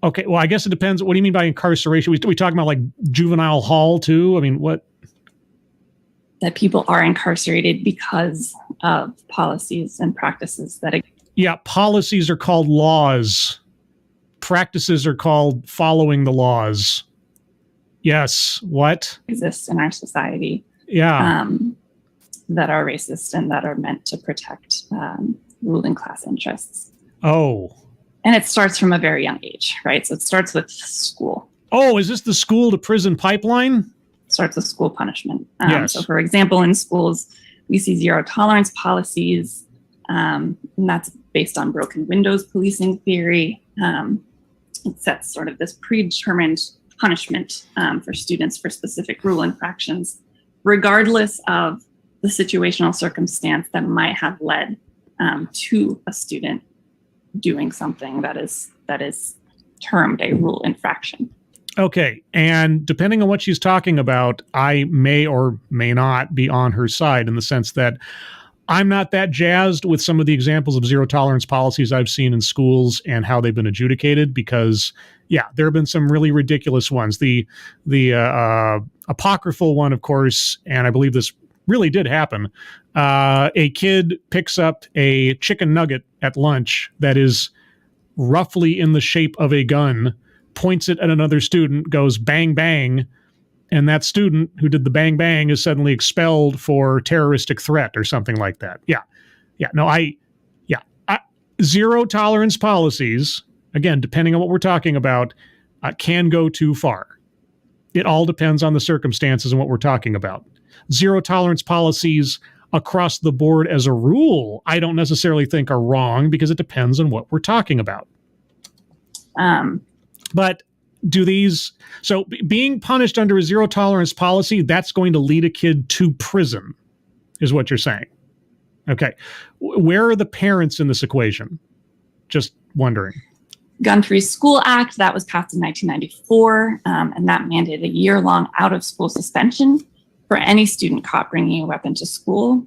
Okay, well, I guess it depends. What do you mean by incarceration? We talking about like juvenile hall too? I mean, what? That people are incarcerated because of policies and practices that... Yeah, policies are called laws. Practices are called following the laws. Yes, what? Exist in our society. Yeah. That are racist and that are meant to protect ruling class interests. Oh. And it starts from a very young age, right? So it starts with school. Oh, is this the school to prison pipeline? Starts with school punishment. Yes. So for example, in schools, we see zero tolerance policies, and that's based on broken windows policing theory. It sets sort of this predetermined punishment for students for specific rule infractions, regardless of the situational circumstance that might have led to a student doing something that is termed a rule infraction. Okay, and depending on what she's talking about, I may or may not be on her side in the sense that I'm not that jazzed with some of the examples of zero tolerance policies I've seen in schools and how they've been adjudicated because, yeah, there have been some really ridiculous ones. The apocryphal one, of course, and I believe this really did happen. A kid picks up a chicken nugget at lunch that is roughly in the shape of a gun, points it at another student, goes bang, bang, and that student who did the bang bang is suddenly expelled for terroristic threat or something like that. Zero tolerance policies, again, depending on what we're talking about, can go too far. It all depends on the circumstances and what we're talking about. Zero tolerance policies across the board as a rule, I don't necessarily think are wrong, because it depends on what we're talking about. But being punished under a zero tolerance policy, that's going to lead a kid to prison, is what you're saying. Okay. Where are the parents in this equation? Just wondering. Gun-Free School Act, that was passed in 1994, and that mandated a year-long out-of-school suspension for any student caught bringing a weapon to school.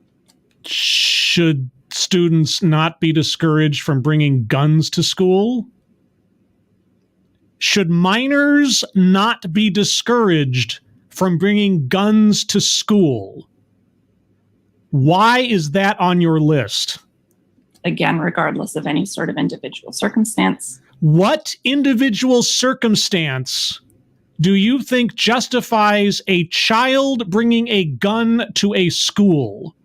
Should students not be discouraged from bringing guns to school? Should minors not be discouraged from bringing guns to school? Why is that on your list? Again, regardless of any sort of individual circumstance. What individual circumstance do you think justifies a child bringing a gun to a school?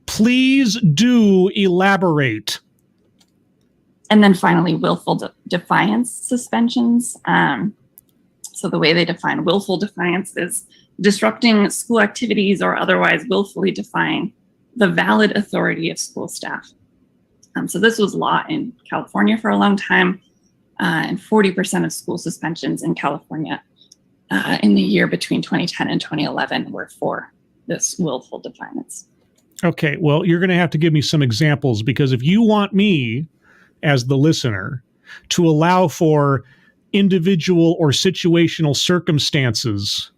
Please do elaborate. And then finally, willful defiance suspensions. So the way they define willful defiance is disrupting school activities or otherwise willfully defying the valid authority of school staff. So this was law in California for a long time, and 40% of school suspensions in California in the year between 2010 and 2011 were for this willful defiance. Okay, well, you're going to have to give me some examples, because if you want me, as the listener, to allow for individual or situational circumstances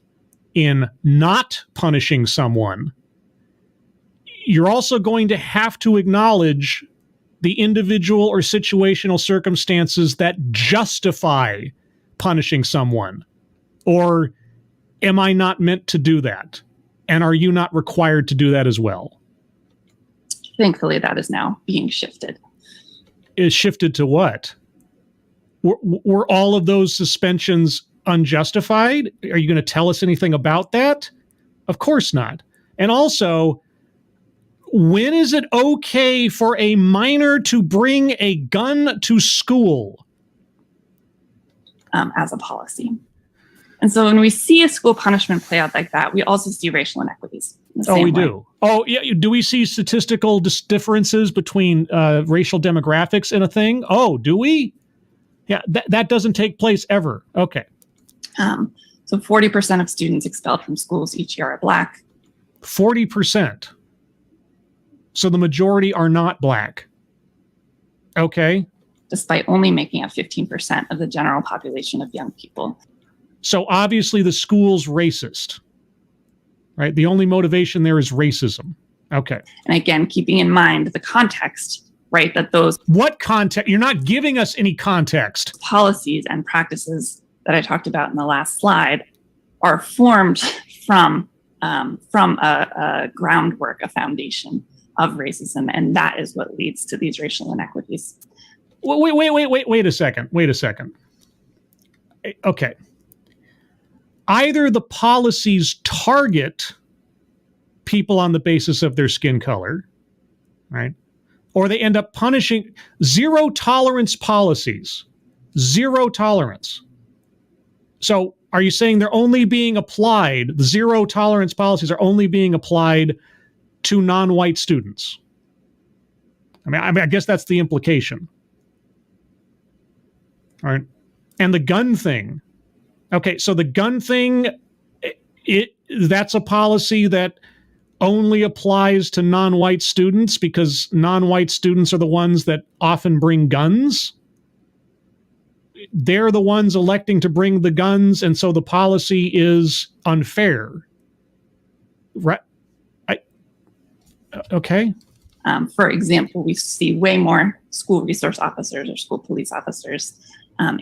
in not punishing someone, you're also going to have to acknowledge the individual or situational circumstances that justify punishing someone. Or am I not meant to do that? And are you not required to do that as well? Thankfully, that is now being shifted. Is shifted to what? Were all of those suspensions unjustified? Are you going to tell us anything about that? Of course not. And also, when is it okay for a minor to bring a gun to school? As a policy. And so when we see a school punishment play out like that, we also see racial inequities. Oh, we do. Oh, yeah. Do we see statistical differences between racial demographics in a thing? Oh, do we? Yeah, that doesn't take place ever. Okay. So 40% of students expelled from schools each year are Black. 40%. So the majority are not Black. Okay. Despite only making up 15% of the general population of young people. So obviously the school's racist, right? The only motivation there is racism. Okay. And again, keeping in mind the context, right? That those... What context? You're not giving us any context. Policies and practices that I talked about in the last slide are formed from a groundwork, a foundation of racism. And that is what leads to these racial inequities. Wait a second. Okay. Either the policies target people on the basis of their skin color, right? Or they end up punishing zero tolerance policies. Zero tolerance. So are you saying they're only being applied, the zero tolerance policies are only being applied to non-white students? I mean, I guess that's the implication. All right. And the gun thing. Okay, so the gun thing, that's a policy that only applies to non-white students because non-white students are the ones that often bring guns. They're the ones electing to bring the guns, and so the policy is unfair. Right? Okay. For example, we see way more school resource officers or school police officers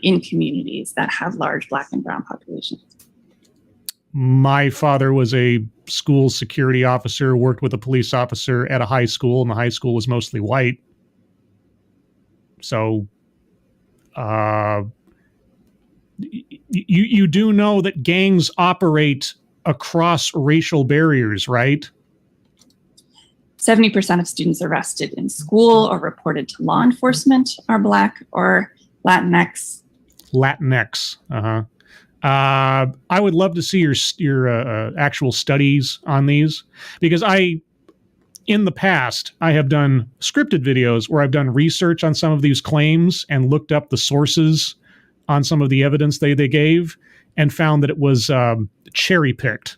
in communities that have large Black and brown populations. My father was a school security officer, worked with a police officer at a high school, and the high school was mostly white. So you do know that gangs operate across racial barriers, right? 70% of students arrested in school or reported to law enforcement are Black or Latinx. Latinx. I would love to see your actual studies on these, because in the past, I have done scripted videos where I've done research on some of these claims and looked up the sources on some of the evidence they gave and found that it was cherry picked.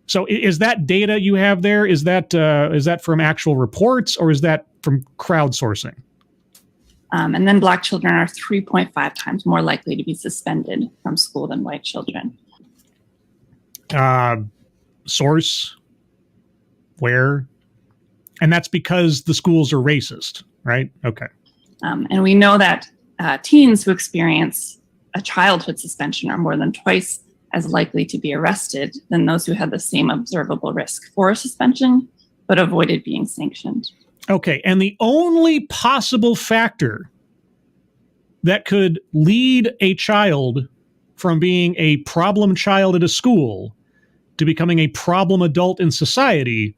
So is that data you have there? Is that from actual reports, or is that from crowdsourcing? And then Black children are 3.5 times more likely to be suspended from school than white children. Source? Where? And that's because the schools are racist, right? Okay. And we know that teens who experience a childhood suspension are more than twice as likely to be arrested than those who had the same observable risk for a suspension, but avoided being sanctioned. Okay, and the only possible factor that could lead a child from being a problem child at a school to becoming a problem adult in society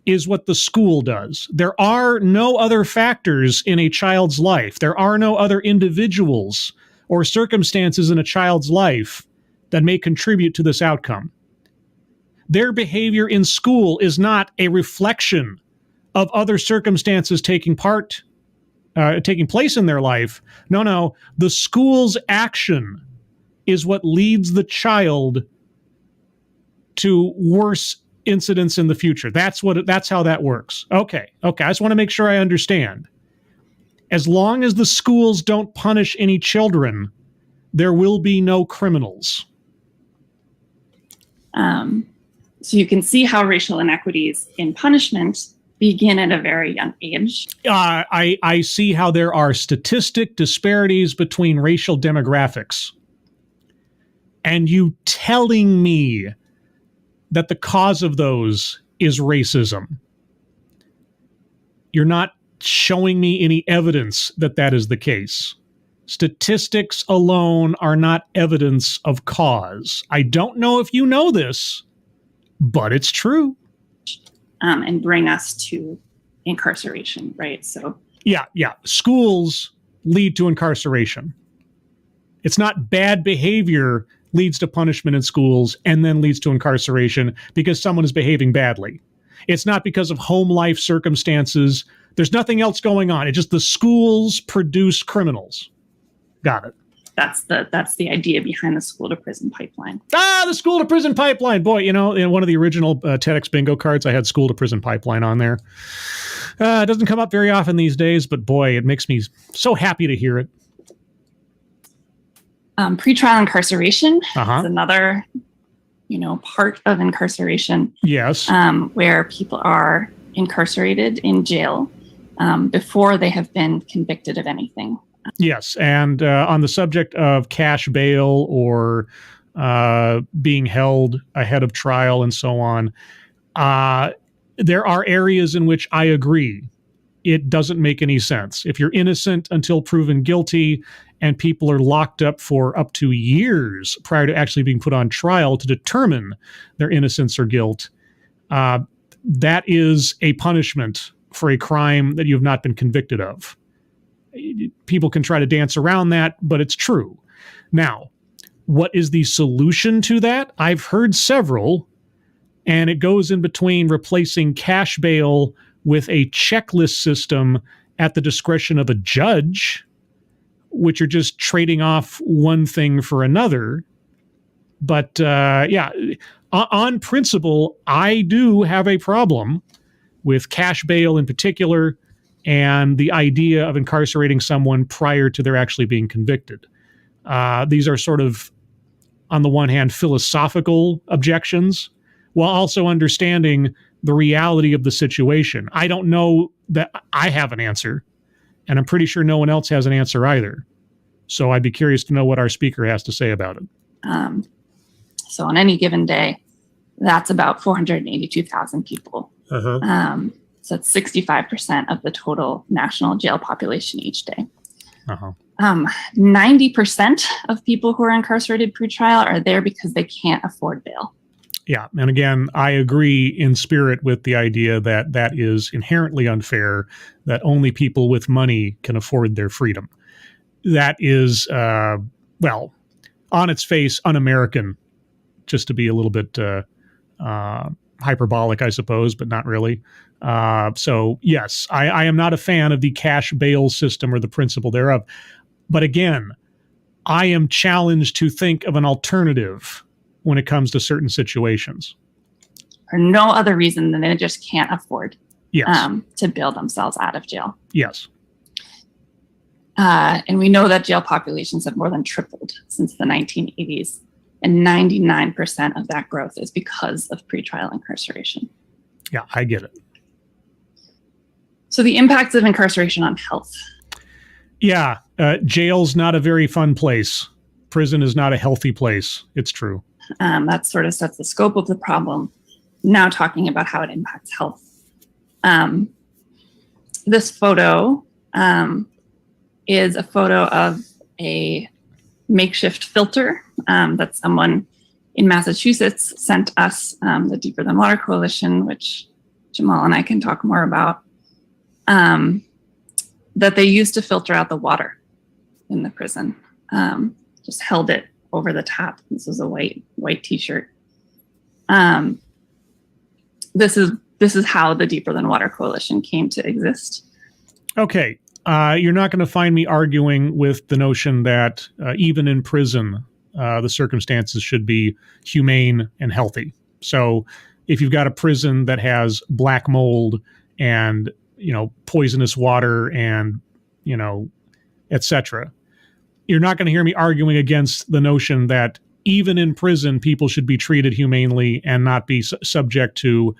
is what the school does. There are no other factors in a child's life. There are no other individuals or circumstances in a child's life that may contribute to this outcome. Their behavior in school is not a reflection of other circumstances taking place in their life. No, the school's action is what leads the child to worse incidents in the future. That's how that works. Okay. I just want to make sure I understand. As long as the schools don't punish any children, there will be no criminals. So you can see how racial inequities in punishment begin at a very young age. I see how there are statistic disparities between racial demographics. And you telling me that the cause of those is racism. You're not showing me any evidence that that is the case. Statistics alone are not evidence of cause. I don't know if you know this, but it's true. And bring us to incarceration, right? So yeah. Schools lead to incarceration. It's not bad behavior leads to punishment in schools and then leads to incarceration because someone is behaving badly. It's not because of home life circumstances. There's nothing else going on. It's just the schools produce criminals. Got it. That's the idea behind the school to prison pipeline. The school to prison pipeline. Boy, in one of the original TEDx bingo cards, I had school to prison pipeline on there. It doesn't come up very often these days, but boy, it makes me so happy to hear it. Pretrial incarceration is another, part of incarceration. Yes. Where people are incarcerated in jail before they have been convicted of anything. Yes, and on the subject of cash bail or being held ahead of trial and so on, there are areas in which I agree. It doesn't make any sense. If you're innocent until proven guilty and people are locked up for up to years prior to actually being put on trial to determine their innocence or guilt, that is a punishment for a crime that you have not been convicted of. People can try to dance around that, but it's true. Now, what is the solution to that? I've heard several, and it goes in between replacing cash bail with a checklist system at the discretion of a judge, which are just trading off one thing for another. But on principle, I do have a problem with cash bail in particular, and the idea of incarcerating someone prior to their actually being convicted. These are sort of, on the one hand, philosophical objections, while also understanding the reality of the situation. I don't know that I have an answer, and I'm pretty sure no one else has an answer either. So I'd be curious to know what our speaker has to say about it. So on any given day, that's about 482,000 people. So it's 65% of the total national jail population each day. 90% of people who are incarcerated pretrial are there because they can't afford bail. Yeah. And again, I agree in spirit with the idea that that is inherently unfair, that only people with money can afford their freedom. That is, well, on its face, un-American, just to be a little bit hyperbolic, I suppose, but not really. So, yes, I am not a fan of the cash bail system or the principle thereof. But again, I am challenged to think of an alternative when it comes to certain situations. For no other reason than they just can't afford Yes. to bail themselves out of jail. Yes. And we know that jail populations have more than tripled since the 1980s. And 99% of that growth is because of pretrial incarceration. Yeah, I get it. So the impacts of incarceration on health. Yeah, jail's not a very fun place. Prison is not a healthy place. It's true. That sort of sets the scope of the problem. Now talking about how it impacts health. This photo is a photo of a makeshift filter that someone in Massachusetts sent us, the Deeper Than Water Coalition, which Jamal and I can talk more about, that they used to filter out the water in the prison. Just held it over the tap. This was a white T-shirt. This is how the Deeper Than Water Coalition came to exist. Okay. You're not going to find me arguing with the notion that even in prison, the circumstances should be humane and healthy. So if you've got a prison that has black mold and, poisonous water and, et cetera, you're not going to hear me arguing against the notion that even in prison, people should be treated humanely and not be subject to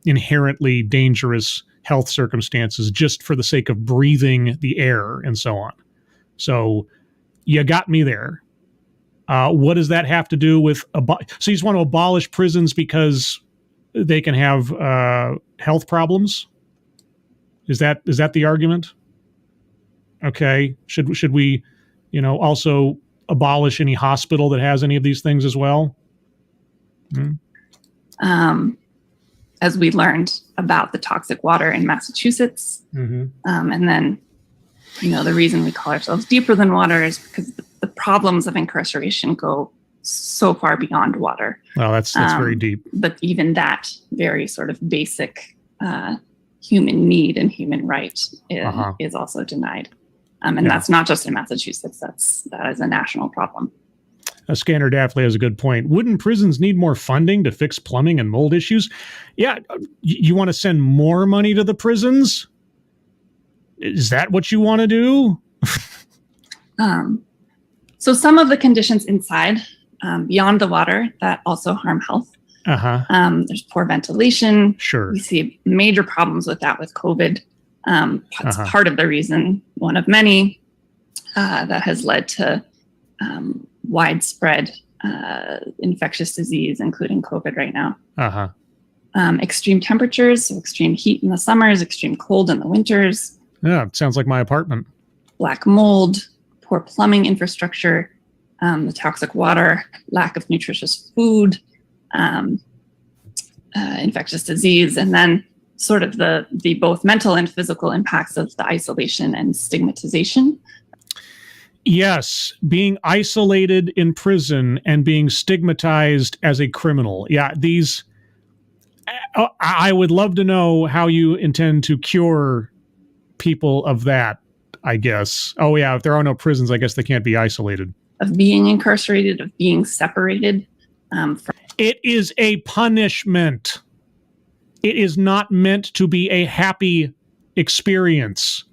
inherently dangerous health circumstances just for the sake of breathing the air and so on. So you got me there. What does that have to do with... So you just want to abolish prisons because they can have health problems? Is that the argument? Okay. Should we, also abolish any hospital that has any of these things as well? As we learned about the toxic water in Massachusetts. Mm-hmm. And then, the reason we call ourselves Deeper Than Water is because the problems of incarceration go so far beyond water. Well, that's very deep. But even that very sort of basic human need and human right is also denied. And that's not just in Massachusetts. That is a national problem. Scanner Daffley has a good point. Wouldn't prisons need more funding to fix plumbing and mold issues? Yeah. You want to send more money to the prisons? Is that what you want to do? So some of the conditions inside, beyond the water, that also harm health. There's poor ventilation. Sure. We see major problems with that with COVID. That's part of the reason, one of many, that has led to widespread infectious disease, including COVID right now. Extreme temperatures, so extreme heat in the summers, extreme cold in the winters. Yeah, it sounds like my apartment. Black mold, poor plumbing infrastructure, the toxic water, lack of nutritious food, infectious disease, and then sort of the both mental and physical impacts of the isolation and stigmatization. Yes, being isolated in prison and being stigmatized as a criminal. Yeah, I would love to know how you intend to cure people of that, I guess. Oh, yeah, if there are no prisons, I guess they can't be isolated. Of being incarcerated, of being separated. It is a punishment. It is not meant to be a happy experience.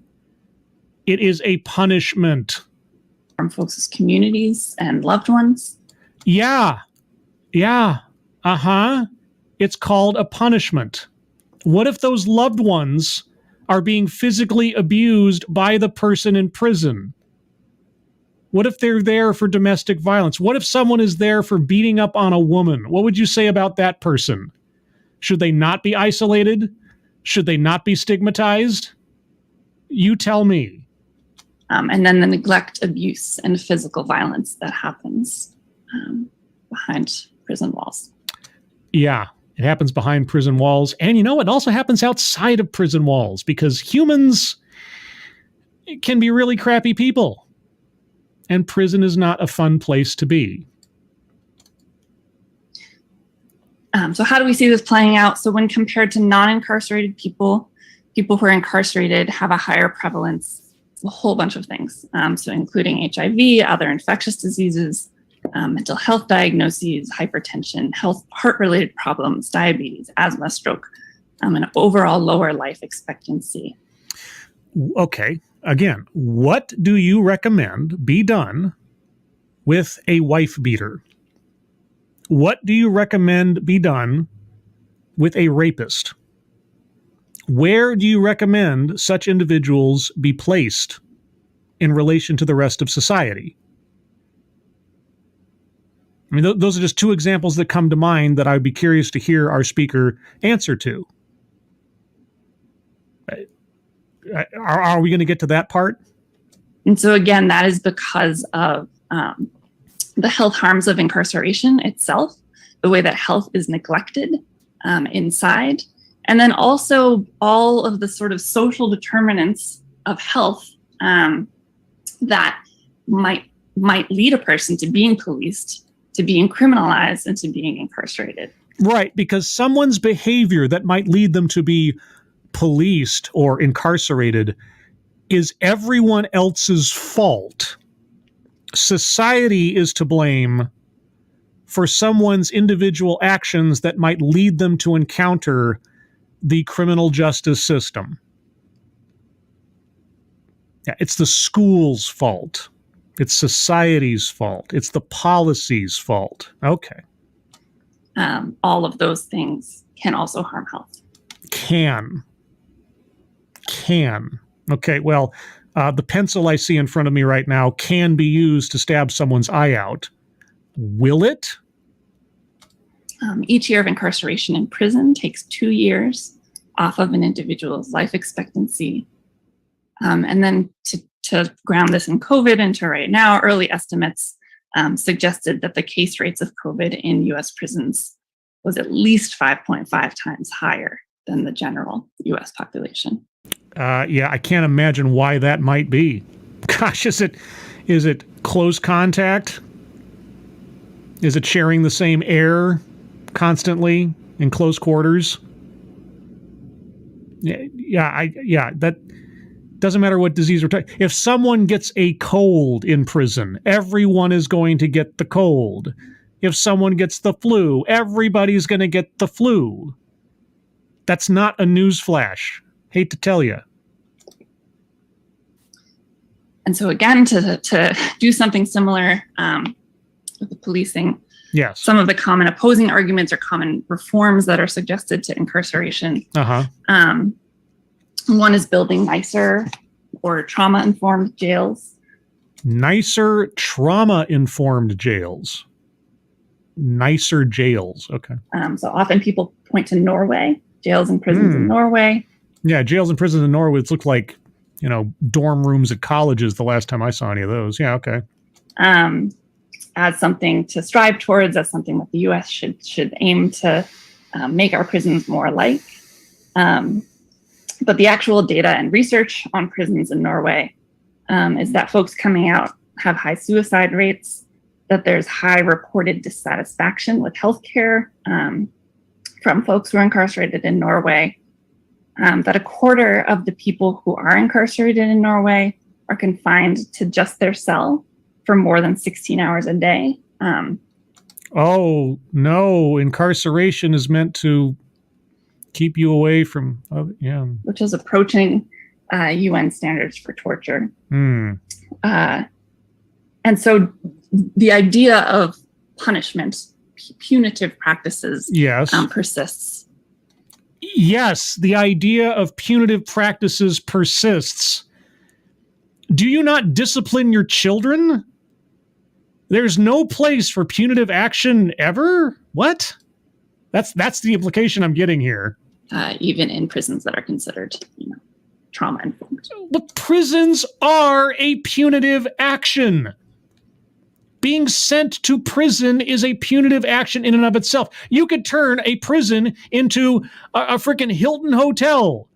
It is a punishment. From folks' communities and loved ones. Yeah. It's called a punishment. What if those loved ones are being physically abused by the person in prison? What if they're there for domestic violence? What if someone is there for beating up on a woman? What would you say about that person? Should they not be isolated? Should they not be stigmatized? You tell me. And then the neglect, abuse, and physical violence that happens behind prison walls. Yeah, it happens behind prison walls. And it also happens outside of prison walls because humans can be really crappy people. And prison is not a fun place to be. So how do we see this playing out? So when compared to non-incarcerated people, people who are incarcerated have a higher prevalence, a whole bunch of things. So including HIV, other infectious diseases, mental health diagnoses, hypertension, heart-related problems, diabetes, asthma, stroke, and overall lower life expectancy. Okay. Again, what do you recommend be done with a wife beater? What do you recommend be done with a rapist? Where do you recommend such individuals be placed in relation to the rest of society? I mean, those are just two examples that come to mind that I would be curious to hear our speaker answer to. Are we going to get to that part? And so again, that is because of the health harms of incarceration itself, the way that health is neglected inside, and then also all of the sort of social determinants of health that might lead a person to being policed, to being criminalized, and to being incarcerated. Right, because someone's behavior that might lead them to be policed or incarcerated is everyone else's fault. Society is to blame for someone's individual actions that might lead them to encounter the criminal justice system. Yeah, it's the school's fault. It's society's fault. It's the policy's fault. Okay. All of those things can also harm health. Can. Okay, well, the pencil I see in front of me right now can be used to stab someone's eye out. Will it? Each year of incarceration in prison takes 2 years off of an individual's life expectancy. And then to ground this in COVID and to right now, early estimates suggested that the case rates of COVID in US prisons was at least 5.5 times higher than the general US population. Yeah, I can't imagine why that might be. Gosh, is it close contact? Is it sharing the same air constantly in close quarters? Yeah, that doesn't matter what disease we're talking. If someone gets a cold in prison, everyone is going to get the cold. If someone gets the flu, everybody's going to get the flu. That's not a news flash. Hate to tell you. And so again, to do something similar with the policing, yes, some of the common opposing arguments or common reforms that are suggested to incarceration. One is building nicer or trauma-informed jails. Nicer trauma-informed jails. Nicer jails. Okay. So often people point to Norway, jails and prisons in Norway. Yeah, jails and prisons in Norway look like, dorm rooms at colleges the last time I saw any of those. Yeah, okay. As something to strive towards, as something that the U.S. should aim to make our prisons more like. But the actual data and research on prisons in Norway is that folks coming out have high suicide rates, that there's high reported dissatisfaction with healthcare from folks who are incarcerated in Norway, that a quarter of the people who are incarcerated in Norway are confined to just their cell for more than 16 hours a day. Oh, no, incarceration is meant to keep you away from, which is approaching UN standards for torture. And so the idea of punishment, punitive practices, persists. Yes, the idea of punitive practices persists. Do you not discipline your children? There's no place for punitive action ever? What? That's the implication I'm getting here. Even in prisons that are considered, trauma-informed. But prisons are a punitive action. Being sent to prison is a punitive action in and of itself. You could turn a prison into a freaking Hilton hotel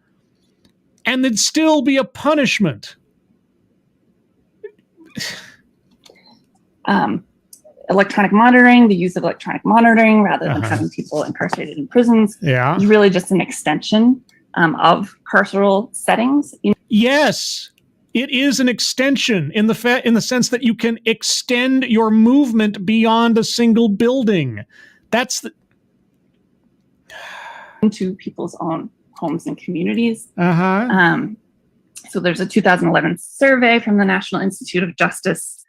and there'd still be a punishment. Electronic monitoring, the use of electronic monitoring rather than having people incarcerated in prisons is really just an extension of carceral settings. Yes, it is an extension in the sense that you can extend your movement beyond a single building. That's into people's own homes and communities. So there's a 2011 survey from the National Institute of Justice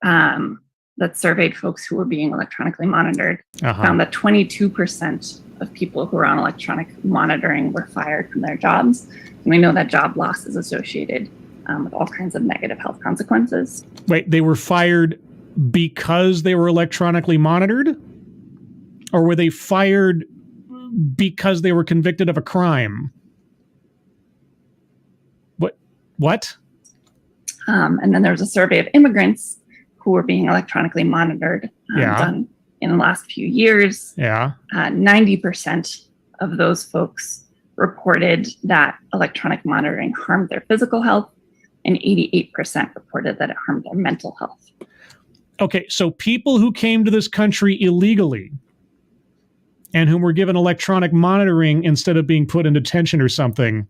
that surveyed folks who were being electronically monitored, found that 22% of people who were on electronic monitoring were fired from their jobs. And we know that job loss is associated with all kinds of negative health consequences. Wait, they were fired because they were electronically monitored? Or were they fired because they were convicted of a crime? What? And then there was a survey of immigrants who were being electronically monitored done in the last few years. 90% of those folks reported that electronic monitoring harmed their physical health, and 88% reported that it harmed their mental health. Okay, so people who came to this country illegally and whom were given electronic monitoring instead of being put in detention or something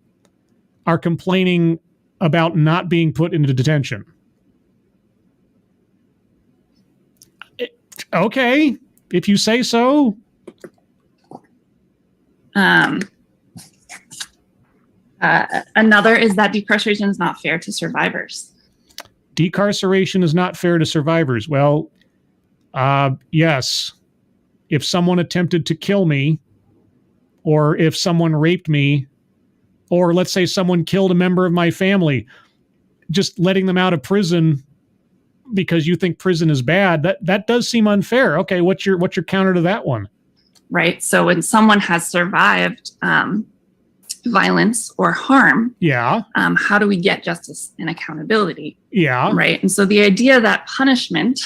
are complaining about not being put into detention. Okay, if you say so. Another is that decarceration is not fair to survivors. Decarceration is not fair to survivors. Well, yes. If someone attempted to kill me, or if someone raped me, or let's say someone killed a member of my family, just letting them out of prison because you think prison is bad, that does seem unfair. Okay, what's your counter to that one? Right. So when someone has survived violence or harm, how do we get justice and accountability? Right. And so the idea that punishment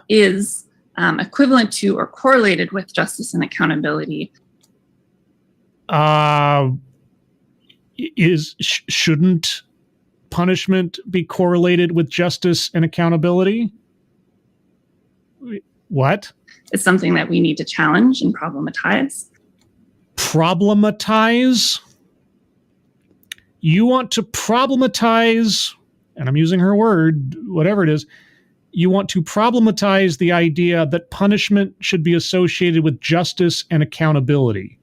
is equivalent to or correlated with justice and accountability shouldn't punishment be correlated with justice and accountability? What? It's something that we need to challenge and problematize. Problematize? You want to problematize, and I'm using her word, whatever it is, you want to problematize the idea that punishment should be associated with justice and accountability.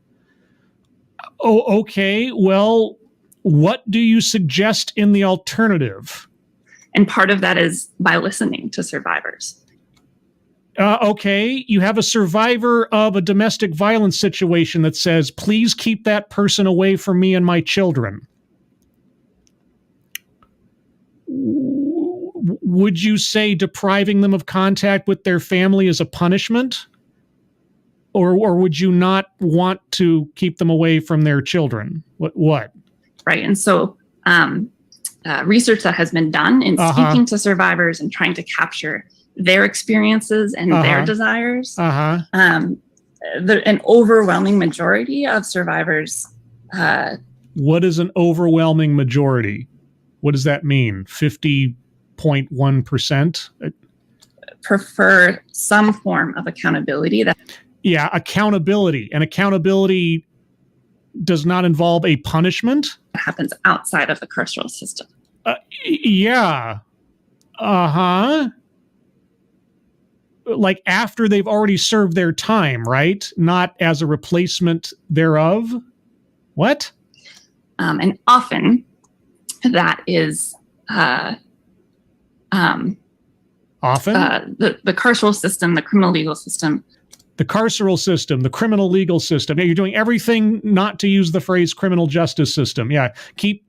Oh, okay. Well, what do you suggest in the alternative? And part of that is by listening to survivors. Okay, you have a survivor of a domestic violence situation that says, please keep that person away from me and my children. Would you say depriving them of contact with their family is a punishment? Or would you not want to keep them away from their children? What? Right. And so research that has been done in speaking to survivors and trying to capture their experiences and their desires, an overwhelming majority of survivors. What is an overwhelming majority? What does that mean? 50.1%? Prefer some form of accountability. Yeah, accountability. And accountability does not involve a punishment. It happens outside of the carceral system. Like after they've already served their time, right? Not as a replacement thereof. What? And often that is often the carceral system, the criminal legal system. The carceral system, the criminal legal system. Yeah, you're doing everything not to use the phrase criminal justice system. Yeah, keep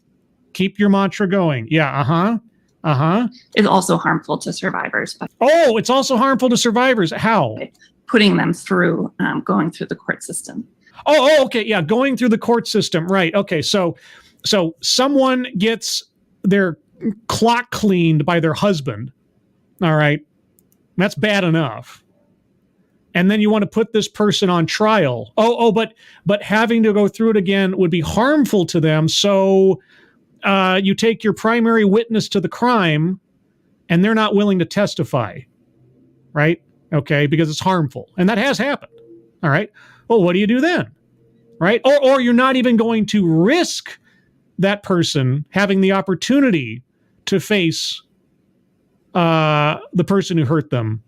your mantra going. Yeah, Is also harmful to survivors. Oh, it's also harmful to survivors. How? Putting them through, going through the court system. Oh, okay, yeah, going through the court system, right? Okay, so someone gets their clock cleaned by their husband. All right. That's bad enough. And then you want to put this person on trial. But having to go through it again would be harmful to them. So you take your primary witness to the crime and they're not willing to testify, right? Okay, because it's harmful. And that has happened. All right. Well, what do you do then? Right? Or you're not even going to risk that person having the opportunity to face the person who hurt them.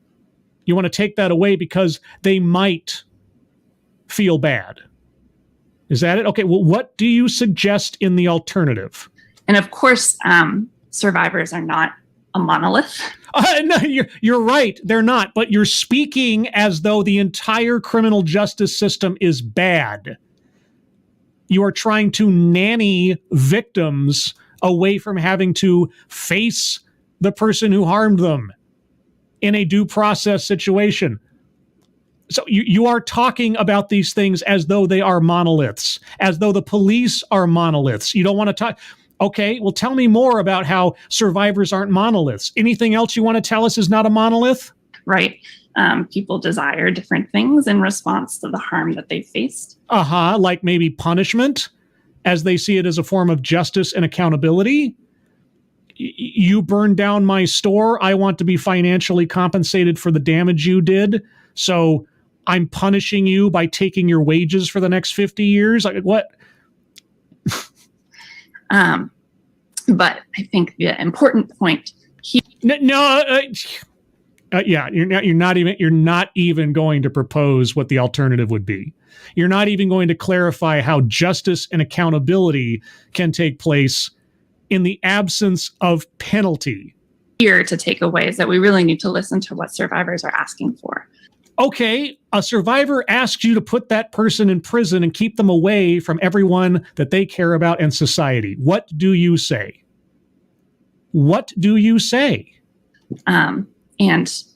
You want to take that away because they might feel bad. Is that it? Okay, well, what do you suggest in the alternative? And of course, survivors are not a monolith. No, you're right. They're not. But you're speaking as though the entire criminal justice system is bad. You are trying to nanny victims away from having to face the person who harmed them in a due process situation. So you are talking about these things as though they are monoliths, as though the police are monoliths. You don't want to talk. Okay, well, tell me more about how survivors aren't monoliths. Anything else you want to tell us is not a monolith? Right. People desire different things in response to the harm that they faced. Like maybe punishment, as they see it as a form of justice and accountability. You burned down my store. I want to be financially compensated for the damage you did. So I'm punishing you by taking your wages for the next 50 years. Like, what? But I think the important point here. You're not even going to propose what the alternative would be. You're not even going to clarify how justice and accountability can take place in the absence of penalty. Here to take away is that we really need to listen to what survivors are asking for. Okay, a survivor asks you to put that person in prison and keep them away from everyone that they care about and society. What do you say? What do you say? And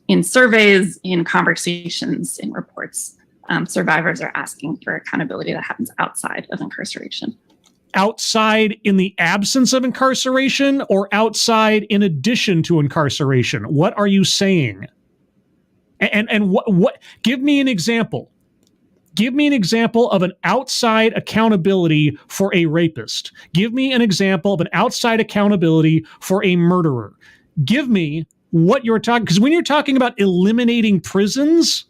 in surveys, in conversations, in reports, survivors are asking for accountability that happens outside of incarceration. Outside in the absence of incarceration or outside in addition to incarceration? What are you saying? And what? Give me an example. Give me an example of an outside accountability for a rapist. Give me an example of an outside accountability for a murderer. Give me what you're talking, because when you're talking about eliminating prisons,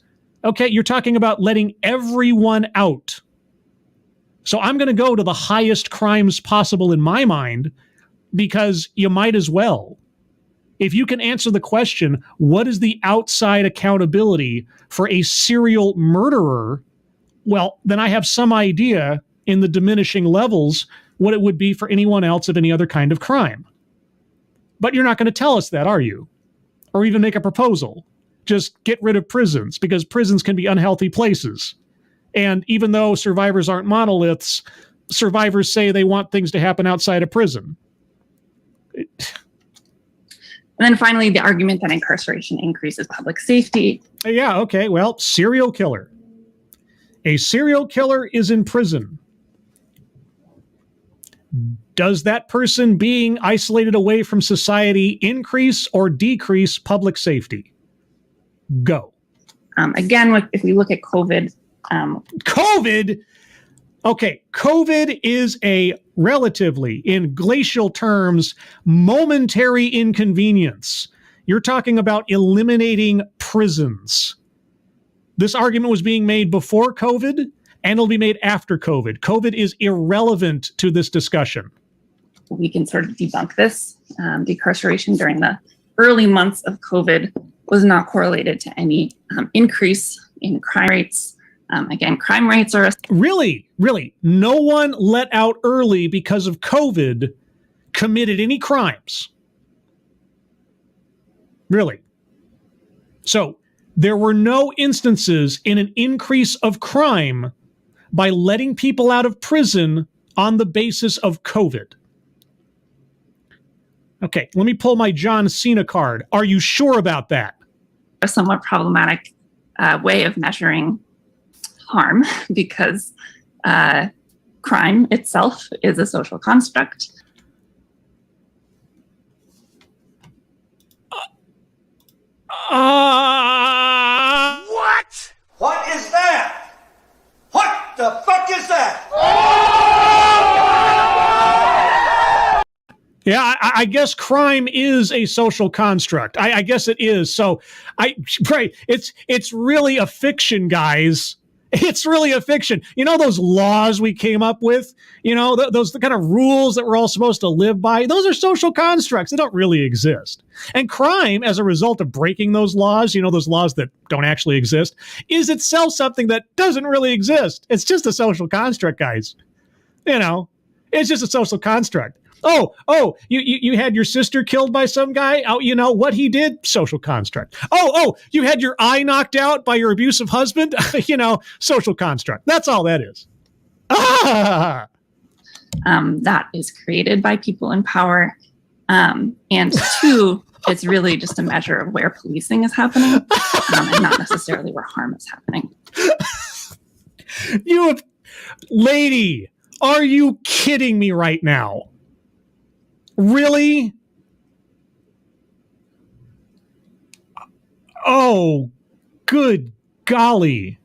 okay, you're talking about letting everyone out. So I'm going to go to the highest crimes possible in my mind, because you might as well. If you can answer the question, what is the outside accountability for a serial murderer? Well, then I have some idea in the diminishing levels what it would be for anyone else of any other kind of crime. But you're not going to tell us that, are you? Or even make a proposal. Just get rid of prisons, because prisons can be unhealthy places. And even though survivors aren't monoliths, survivors say they want things to happen outside of prison. And then finally, the argument that incarceration increases public safety. Yeah, okay, well, serial killer. A serial killer is in prison. Does that person being isolated away from society increase or decrease public safety? Go. Again, if we look at COVID. COVID? Okay, COVID is a relatively, in glacial terms, momentary inconvenience. You're talking about eliminating prisons. This argument was being made before COVID, and it'll be made after COVID. COVID is irrelevant to this discussion. We can sort of debunk this. Decarceration during the early months of COVID was not correlated to any increase in crime rates. Again, crime rates are... Really? No one let out early because of COVID committed any crimes? Really? So there were no instances in an increase of crime by letting people out of prison on the basis of COVID. Okay, let me pull my John Cena card. Are you sure about that? A somewhat problematic way of measuring harm, because crime itself is a social construct. What? What is that? What the fuck is that? Yeah, I guess crime is a social construct. I guess it is. So, right, it's really a fiction, guys. It's really a fiction. You know those laws we came up with? You know, those the kind of rules that we're all supposed to live by? Those are social constructs. They don't really exist. And crime, as a result of breaking those laws, you know, those laws that don't actually exist, is itself something that doesn't really exist. It's just a social construct, guys. You know, it's just a social construct. Oh, you had your sister killed by some guy? Oh, you know what he did? Social construct. Oh, you had your eye knocked out by your abusive husband? You know, social construct. That's all that is. That is created by people in power. And two, it's really just a measure of where policing is happening and not necessarily where harm is happening. Lady, are you kidding me right now? Really? Oh, good golly.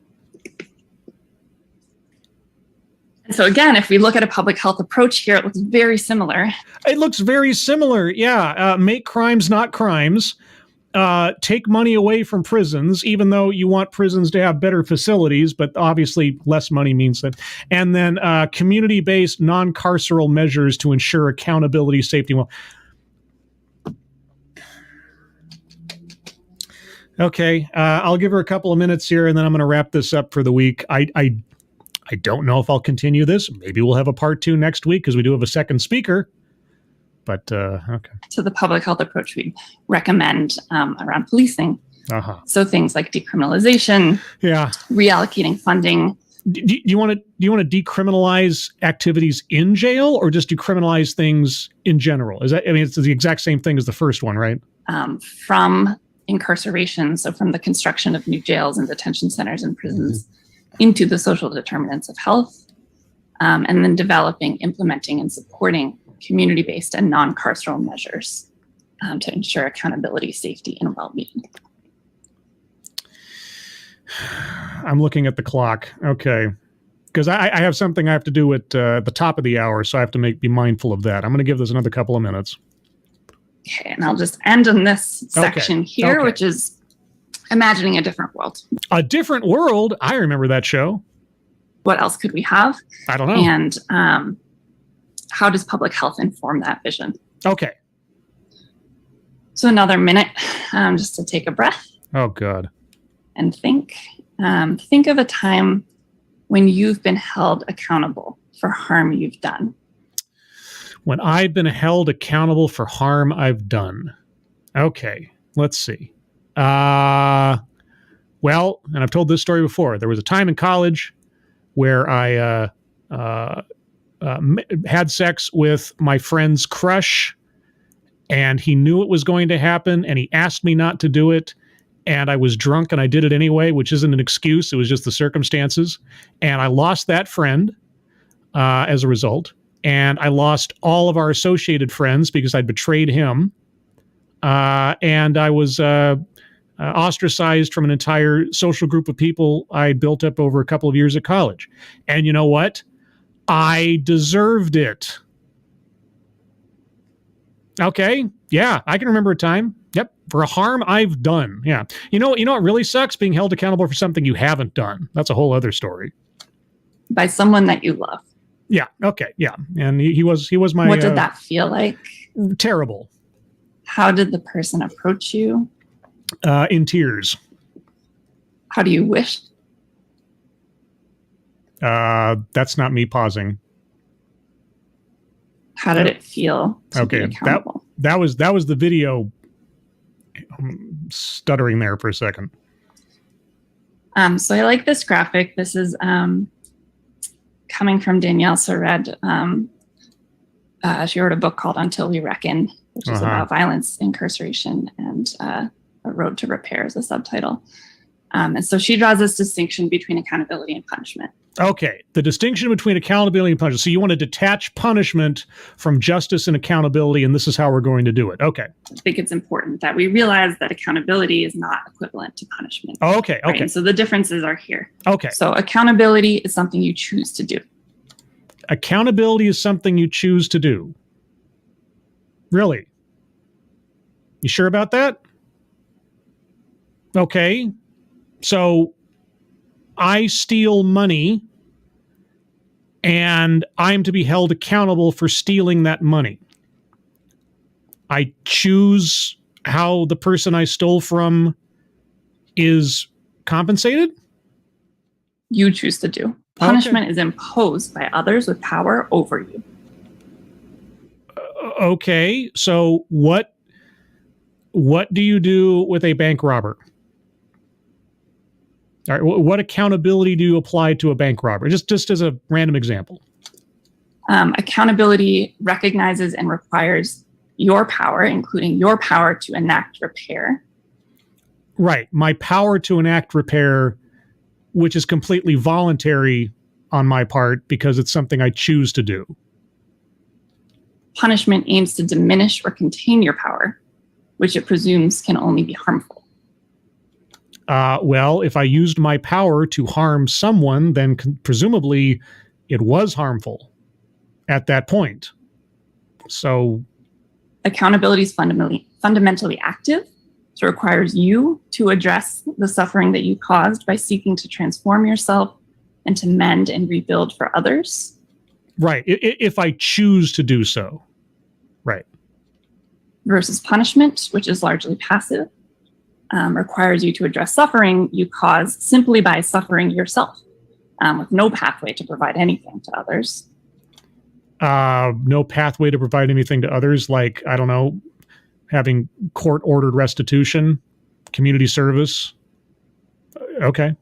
And so again, if we look at a public health approach here, it looks very similar. It looks very similar. Yeah. Make crimes not crimes. Take money away from prisons, even though you want prisons to have better facilities, but obviously less money means that. And then community-based non-carceral measures to ensure accountability, safety. Well, okay, I'll give her a couple of minutes here, and then I'm going to wrap this up for the week. I don't know if I'll continue this. Maybe we'll have a part 2 next week because we do have a second speaker. But, okay. So the public health approach we recommend around policing. So things like decriminalization, reallocating funding. Do you want to decriminalize activities in jail or just decriminalize things in general? Is that, I mean, it's the exact same thing as the first one, right? From incarceration, so from the construction of new jails and detention centers and prisons into the social determinants of health, and then developing, implementing, and supporting community-based and non-carceral measures to ensure accountability, safety, and well-being. I'm looking at the clock. Okay. Because I have something I have to do at the top of the hour, so I have to be mindful of that. I'm going to give this another couple of minutes. Okay, and I'll just end on this section here, which is imagining a different world. A different world? I remember that show. What else could we have? I don't know. And how does public health inform that vision? Okay. So another minute, just to take a breath. Oh, God. And think. Think of a time when you've been held accountable for harm you've done. When I've been held accountable for harm I've done. Okay, let's see. Well, and I've told this story before. There was a time in college where I had sex with my friend's crush, and he knew it was going to happen, and he asked me not to do it, and I was drunk and I did it anyway, which isn't an excuse. It was just the circumstances. And I lost that friend as a result, and I lost all of our associated friends because I'd betrayed him, and I was ostracized from an entire social group of people I built up over a couple of years at college. And you know what? I deserved it. Okay. Yeah, I can remember a time. Yep. For a harm I've done. Yeah. You know what really sucks? Being held accountable for something you haven't done. That's a whole other story. By someone that you love. Yeah. Okay. Yeah. And he was my. What did that feel like? Terrible. How did the person approach you? In tears. How do you wish? That's not me pausing. How did it feel to be Okay, accountable? that was the video. I'm stuttering there for a second. So I like this graphic. This is coming from Danielle Sored. She wrote a book called Until We Reckon, which is about violence, incarceration, and A Road to Repair is the subtitle. And so she draws this distinction between accountability and punishment. Okay, the distinction between accountability and punishment. So you want to detach punishment from justice and accountability, and this is how we're going to do it. Okay. I think it's important that we realize that accountability is not equivalent to punishment. Okay, Right? okay. And so the differences are here. Okay. So accountability is something you choose to do. Accountability is something you choose to do. Really? You sure about that? Okay. So I steal money and I'm to be held accountable for stealing that money. I choose how the person I stole from is compensated? You choose to do. Punishment is imposed by others with power over you. Okay, so what do you do with a bank robber? All right, what accountability do you apply to a bank robber? Just as a random example. Accountability recognizes and requires your power, including your power to enact repair. Right, my power to enact repair, which is completely voluntary on my part because it's something I choose to do. Punishment aims to diminish or contain your power, which it presumes can only be harmful. Well, if I used my power to harm someone, then presumably it was harmful at that point. So accountability is fundamentally active. So it requires you to address the suffering that you caused by seeking to transform yourself and to mend and rebuild for others. Right. If I choose to do so. Right. Versus punishment, which is largely passive, requires you to address suffering you cause simply by suffering yourself, with no pathway to provide anything to others. No pathway to provide anything to others, like, I don't know, having court-ordered restitution, community service. Okay.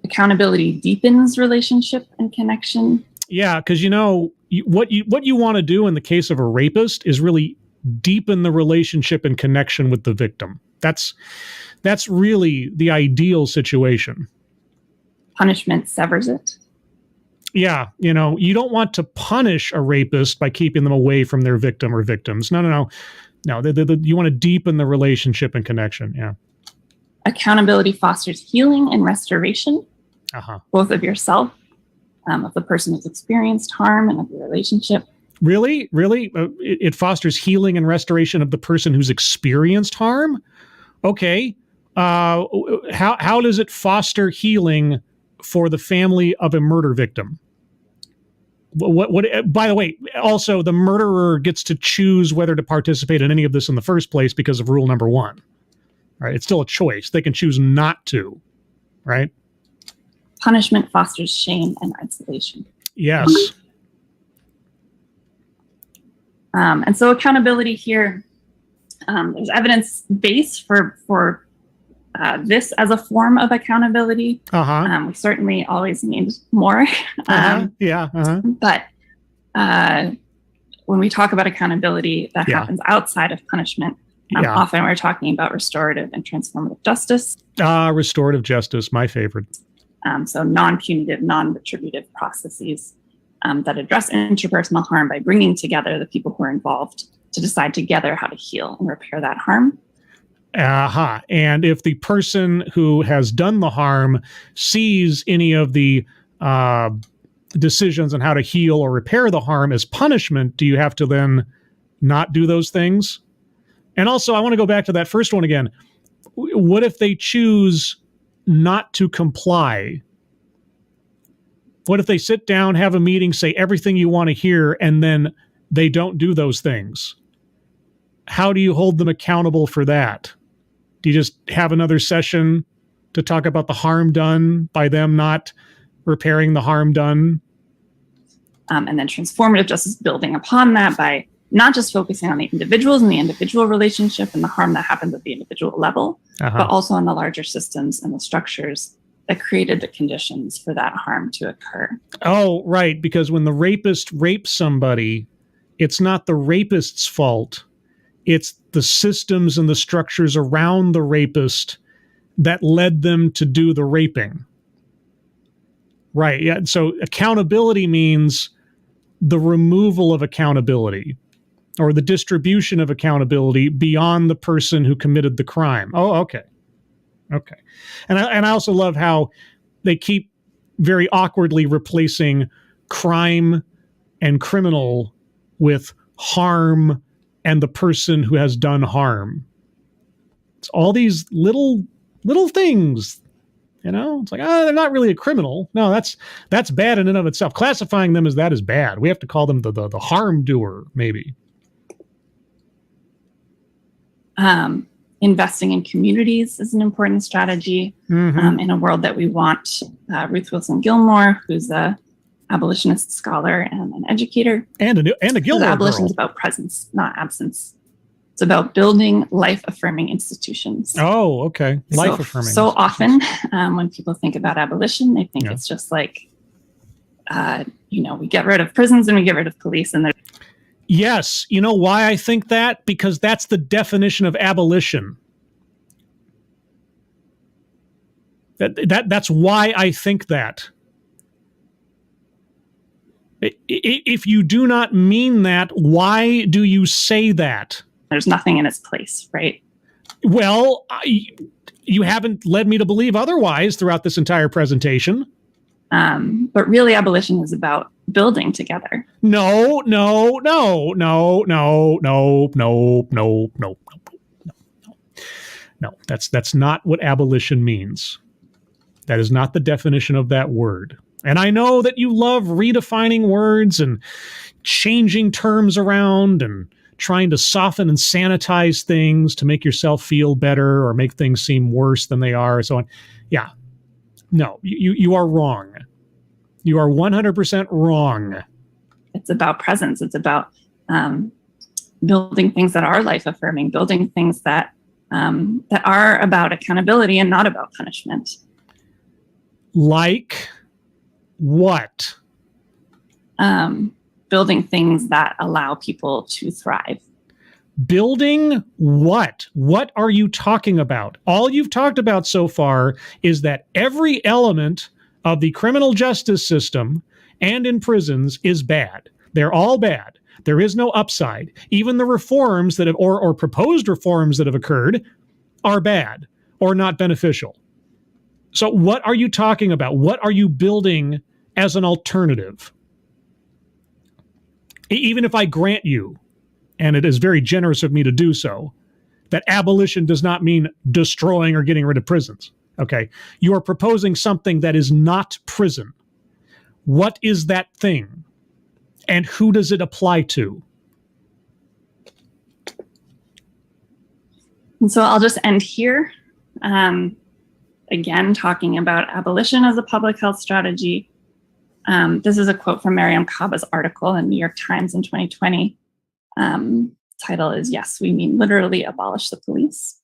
Accountability deepens relationship and connection. Yeah, because what you want to do in the case of a rapist is really deepen the relationship and connection with the victim. That's really the ideal situation. Punishment severs it. Yeah, you don't want to punish a rapist by keeping them away from their victim or victims. No. You want to deepen the relationship and connection. Yeah. Accountability fosters healing and restoration, both of yourself, of the person who's experienced harm, and of the relationship. Really? It fosters healing and restoration of the person who's experienced harm? Okay. How does it foster healing for the family of a murder victim? What? By the way, also the murderer gets to choose whether to participate in any of this in the first place because of rule number 1. Right? It's still a choice. They can choose not to. Right? Punishment fosters shame and isolation. Yes. And so accountability here, there's evidence base for this as a form of accountability. We certainly always need more. But when we talk about accountability that happens outside of punishment, often we're talking about restorative and transformative justice. Restorative justice, my favorite. So non-punitive, non-retributive processes that address interpersonal harm by bringing together the people who are involved to decide together how to heal and repair that harm. And if the person who has done the harm sees any of the decisions on how to heal or repair the harm as punishment, do you have to then not do those things? And also, I want to go back to that first one again. What if they choose not to comply? What if they sit down, have a meeting, say everything you want to hear, and then they don't do those things? How do you hold them accountable for that? Do you just have another session to talk about the harm done by them not repairing the harm done? And then transformative justice building upon that by not just focusing on the individuals and the individual relationship and the harm that happens at the individual level, but also on the larger systems and the structures that created the conditions for that harm to occur. Oh, right. Because when the rapist rapes somebody, it's not the rapist's fault. It's the systems and the structures around the rapist that led them to do the raping. Right. Yeah. So accountability means the removal of accountability or the distribution of accountability beyond the person who committed the crime. Oh, okay. Okay. And I also love how they keep very awkwardly replacing crime and criminal with harm and the person who has done harm. It's all these little things, you know? It's like, they're not really a criminal. No, that's bad in and of itself. Classifying them as that is bad. We have to call them the harm doer, maybe. Investing in communities is an important strategy in a world that we want. Ruth Wilson Gilmore, who's a abolitionist scholar and an educator, and a Gilmore abolition girl. is about presence, not absence. It's about building life-affirming institutions. Oh, okay. Life-affirming. So often, when people think about abolition, they think it's just like, we get rid of prisons and we get rid of police, and yes. You know why I think that? Because that's the definition of abolition. That's why I think that. If you do not mean that, why do you say that? There's nothing in its place, right? Well, you haven't led me to believe otherwise throughout this entire presentation. But really, abolition is about building together. No. That's not what abolition means. That is not the definition of that word. And I know that you love redefining words and changing terms around and trying to soften and sanitize things to make yourself feel better or make things seem worse than they are and so on. Yeah. No, you are wrong. You are 100% wrong. It's about presence. It's about building things that are life-affirming, building things that are about accountability and not about punishment. Like what? Building things that allow people to thrive. Building what? What are you talking about? All you've talked about so far is that every element of the criminal justice system and in prisons is bad. They're all bad. There is no upside. Even the reforms that have, or proposed reforms that have occurred are bad or not beneficial. So what are you talking about? What are you building as an alternative? Even if I grant you, and it is very generous of me to do so, that abolition does not mean destroying or getting rid of prisons. Okay, you are proposing something that is not prison. What is that thing? And who does it apply to? And so I'll just end here. Again, talking about abolition as a public health strategy. This is a quote from Mariam Kaba's article in New York Times in 2020. Title is, "Yes, we mean literally abolish the police."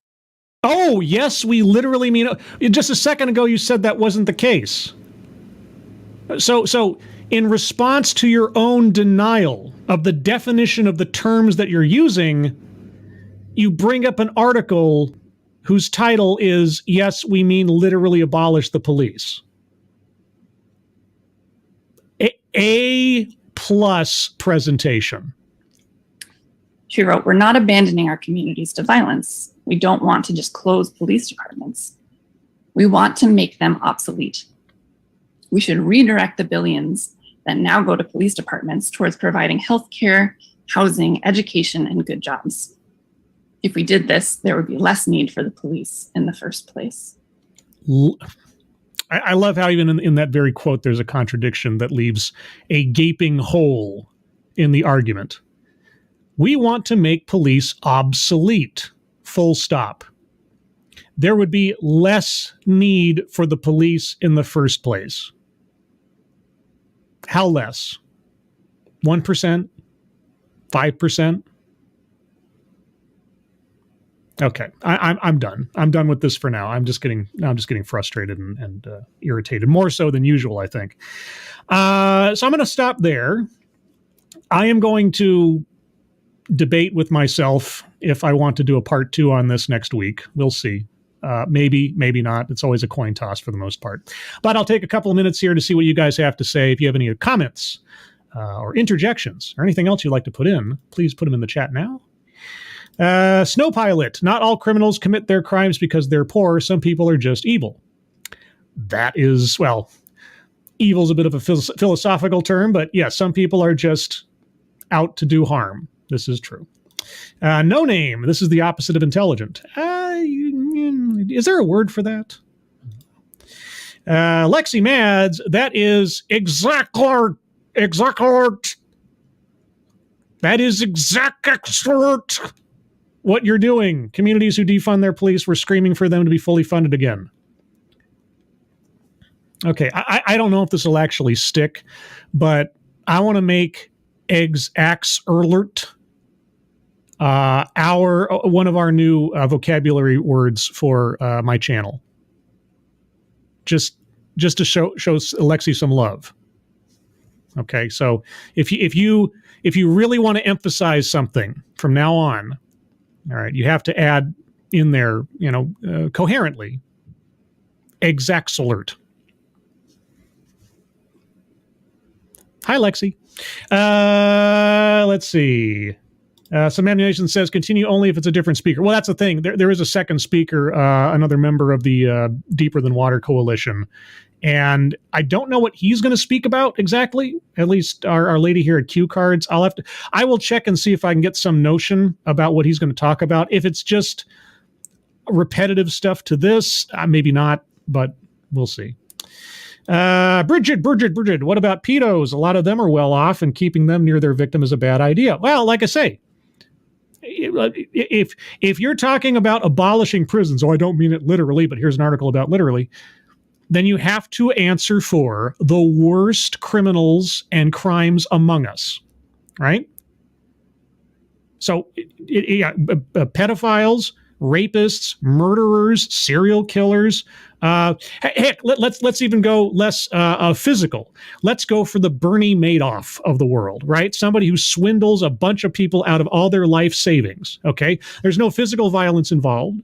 Oh, yes, we literally mean... Just a second ago, you said that wasn't the case. So in response to your own denial of the definition of the terms that you're using, you bring up an article whose title is, "Yes, we mean literally abolish the police." A plus presentation. She wrote, "We're not abandoning our communities to violence. We don't want to just close police departments. We want to make them obsolete. We should redirect the billions that now go to police departments towards providing healthcare, housing, education, and good jobs. If we did this, there would be less need for the police in the first place." I love how even in that very quote, there's a contradiction that leaves a gaping hole in the argument. We want to make police obsolete, full stop. There would be less need for the police in the first place. How less? 1%? 5%? Okay, I'm done. I'm done with this for now. I'm just getting frustrated and irritated, more so than usual, I think. So I'm going to stop there. I am going to debate with myself if I want to do a part 2 on this next week. We'll see. Maybe, maybe not. It's always a coin toss for the most part. But I'll take a couple of minutes here to see what you guys have to say. If you have any comments or interjections or anything else you'd like to put in, please put them in the chat now. Snow Pilot. Not all criminals commit their crimes because they're poor. Some people are just evil. That is, well, evil is a bit of a philosophical term, but yeah, some people are just out to do harm. This is true. No Name. This is the opposite of intelligent. Is there a word for that? Lexi Mads. That is exactly. That is exactly what you're doing. Communities who defund their police, we're screaming for them to be fully funded again. Okay, I don't know if this will actually stick, but I want to make alert one of our new vocabulary words for my channel. Just to show Alexi some love. Okay, so if you really want to emphasize something from now on, all right, you have to add in there, coherently, alert. Hi, Lexi. Let's see. Some Ammunition says continue only if it's a different speaker. Well, that's the thing. There is a second speaker, another member of the Deeper Than Water Coalition. And I don't know what he's going to speak about exactly. At least our lady here at Q Cards. I will check and see if I can get some notion about what he's going to talk about. If it's just repetitive stuff to this, maybe not, but we'll see. Bridget, what about pedos? A lot of them are well off, and keeping them near their victim is a bad idea. Well, like I say, if you're talking about abolishing prisons, I don't mean it literally, but here's an article about literally, then you have to answer for the worst criminals and crimes among us, right? So, pedophiles, rapists, murderers, serial killers. Heck, let's even go less physical. Let's go for the Bernie Madoff of the world, right? Somebody who swindles a bunch of people out of all their life savings. Okay, there's no physical violence involved.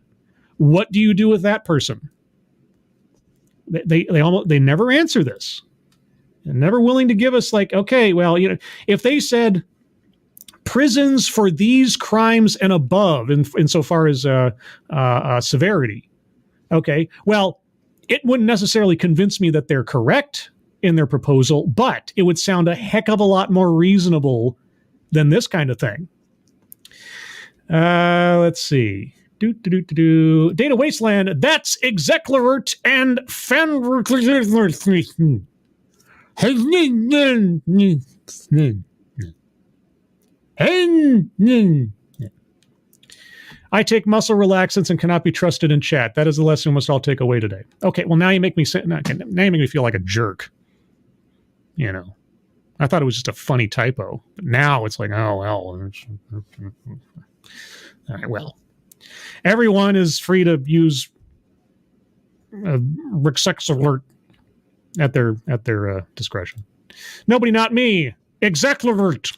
What do you do with that person? They never answer this. They're never willing to give us okay, well, if they said prisons for these crimes and above, insofar as severity. Okay, well, it wouldn't necessarily convince me that they're correct in their proposal, but it would sound a heck of a lot more reasonable than this kind of thing. Let's see. Data Wasteland. That's Execlerert and I take muscle relaxants and cannot be trusted in chat. That is the lesson we must all take away today. Okay, well, now you make me feel like a jerk. I thought it was just a funny typo. But now it's like, oh, well. All right, well. Everyone is free to use Rexexalert at their discretion. Nobody, not me. Execlerert.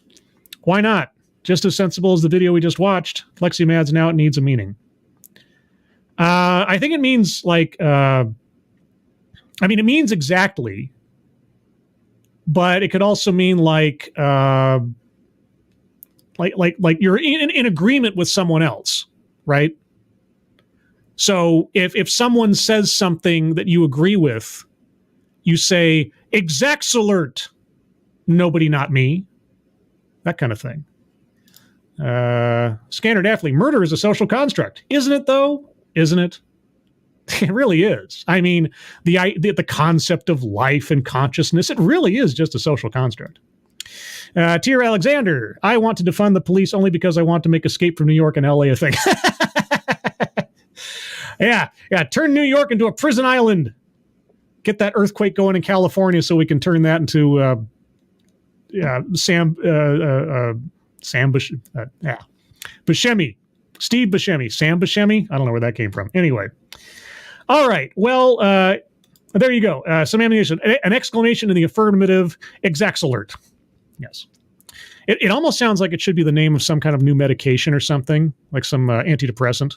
Why not? Just as sensible as the video we just watched. Lexi Mads, now it needs a meaning. I think it means it means exactly, but it could also mean like you're in agreement with someone else, right? So if someone says something that you agree with, you say, Execlerert, nobody, not me. That kind of thing. Scanner Daphne, murder is a social construct. Isn't it, though? Isn't it? It really is. I mean, the concept of life and consciousness, it really is just a social construct. Tier Alexander, I want to defund the police only because I want to make Escape from New York and LA a thing. Yeah, turn New York into a prison island. Get that earthquake going in California so we can turn that into Buscemi. Steve Buscemi. Sam Buscemi? I don't know where that came from. Anyway. All right. Well, there you go. Some ammunition. An exclamation in the affirmative. Execlerert. Yes. It almost sounds like it should be the name of some kind of new medication or something, like some antidepressant.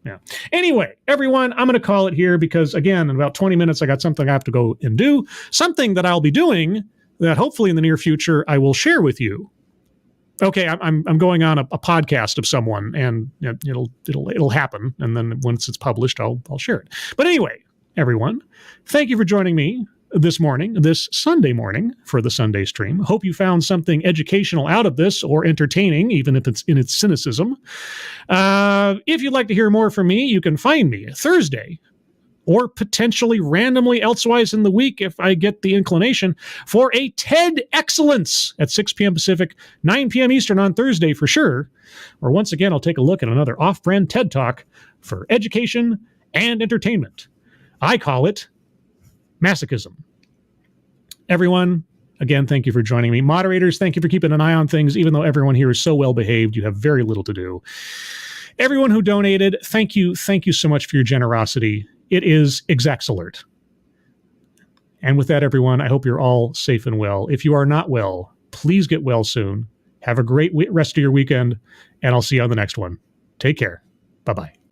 Yeah. Anyway, everyone, I'm going to call it here because, again, in about 20 minutes, I got something I have to go and do. Something that I'll be doing that hopefully in the near future I will share with you. Okay, I'm going on a podcast of someone, and it'll happen, and then once it's published, I'll share it. But anyway, everyone, thank you for joining me this Sunday morning for the Sunday stream. Hope you found something educational out of this or entertaining, even if it's in its cynicism. If you'd like to hear more from me, you can find me Thursday or potentially randomly elsewise in the week if I get the inclination for a TED Excellence at 6 p.m. Pacific, 9 p.m. Eastern on Thursday for sure. Or once again, I'll take a look at another off-brand TED Talk for education and entertainment. I call it masochism. Everyone, again, thank you for joining me. Moderators, thank you for keeping an eye on things. Even though everyone here is so well behaved, you have very little to do. Everyone who donated, thank you so much for your generosity. It is Execs Alert. And with that, everyone, I hope you're all safe and well. If you are not well, please get well soon. Have a great rest of your weekend, and I'll see you on the next one. Take care. Bye-bye.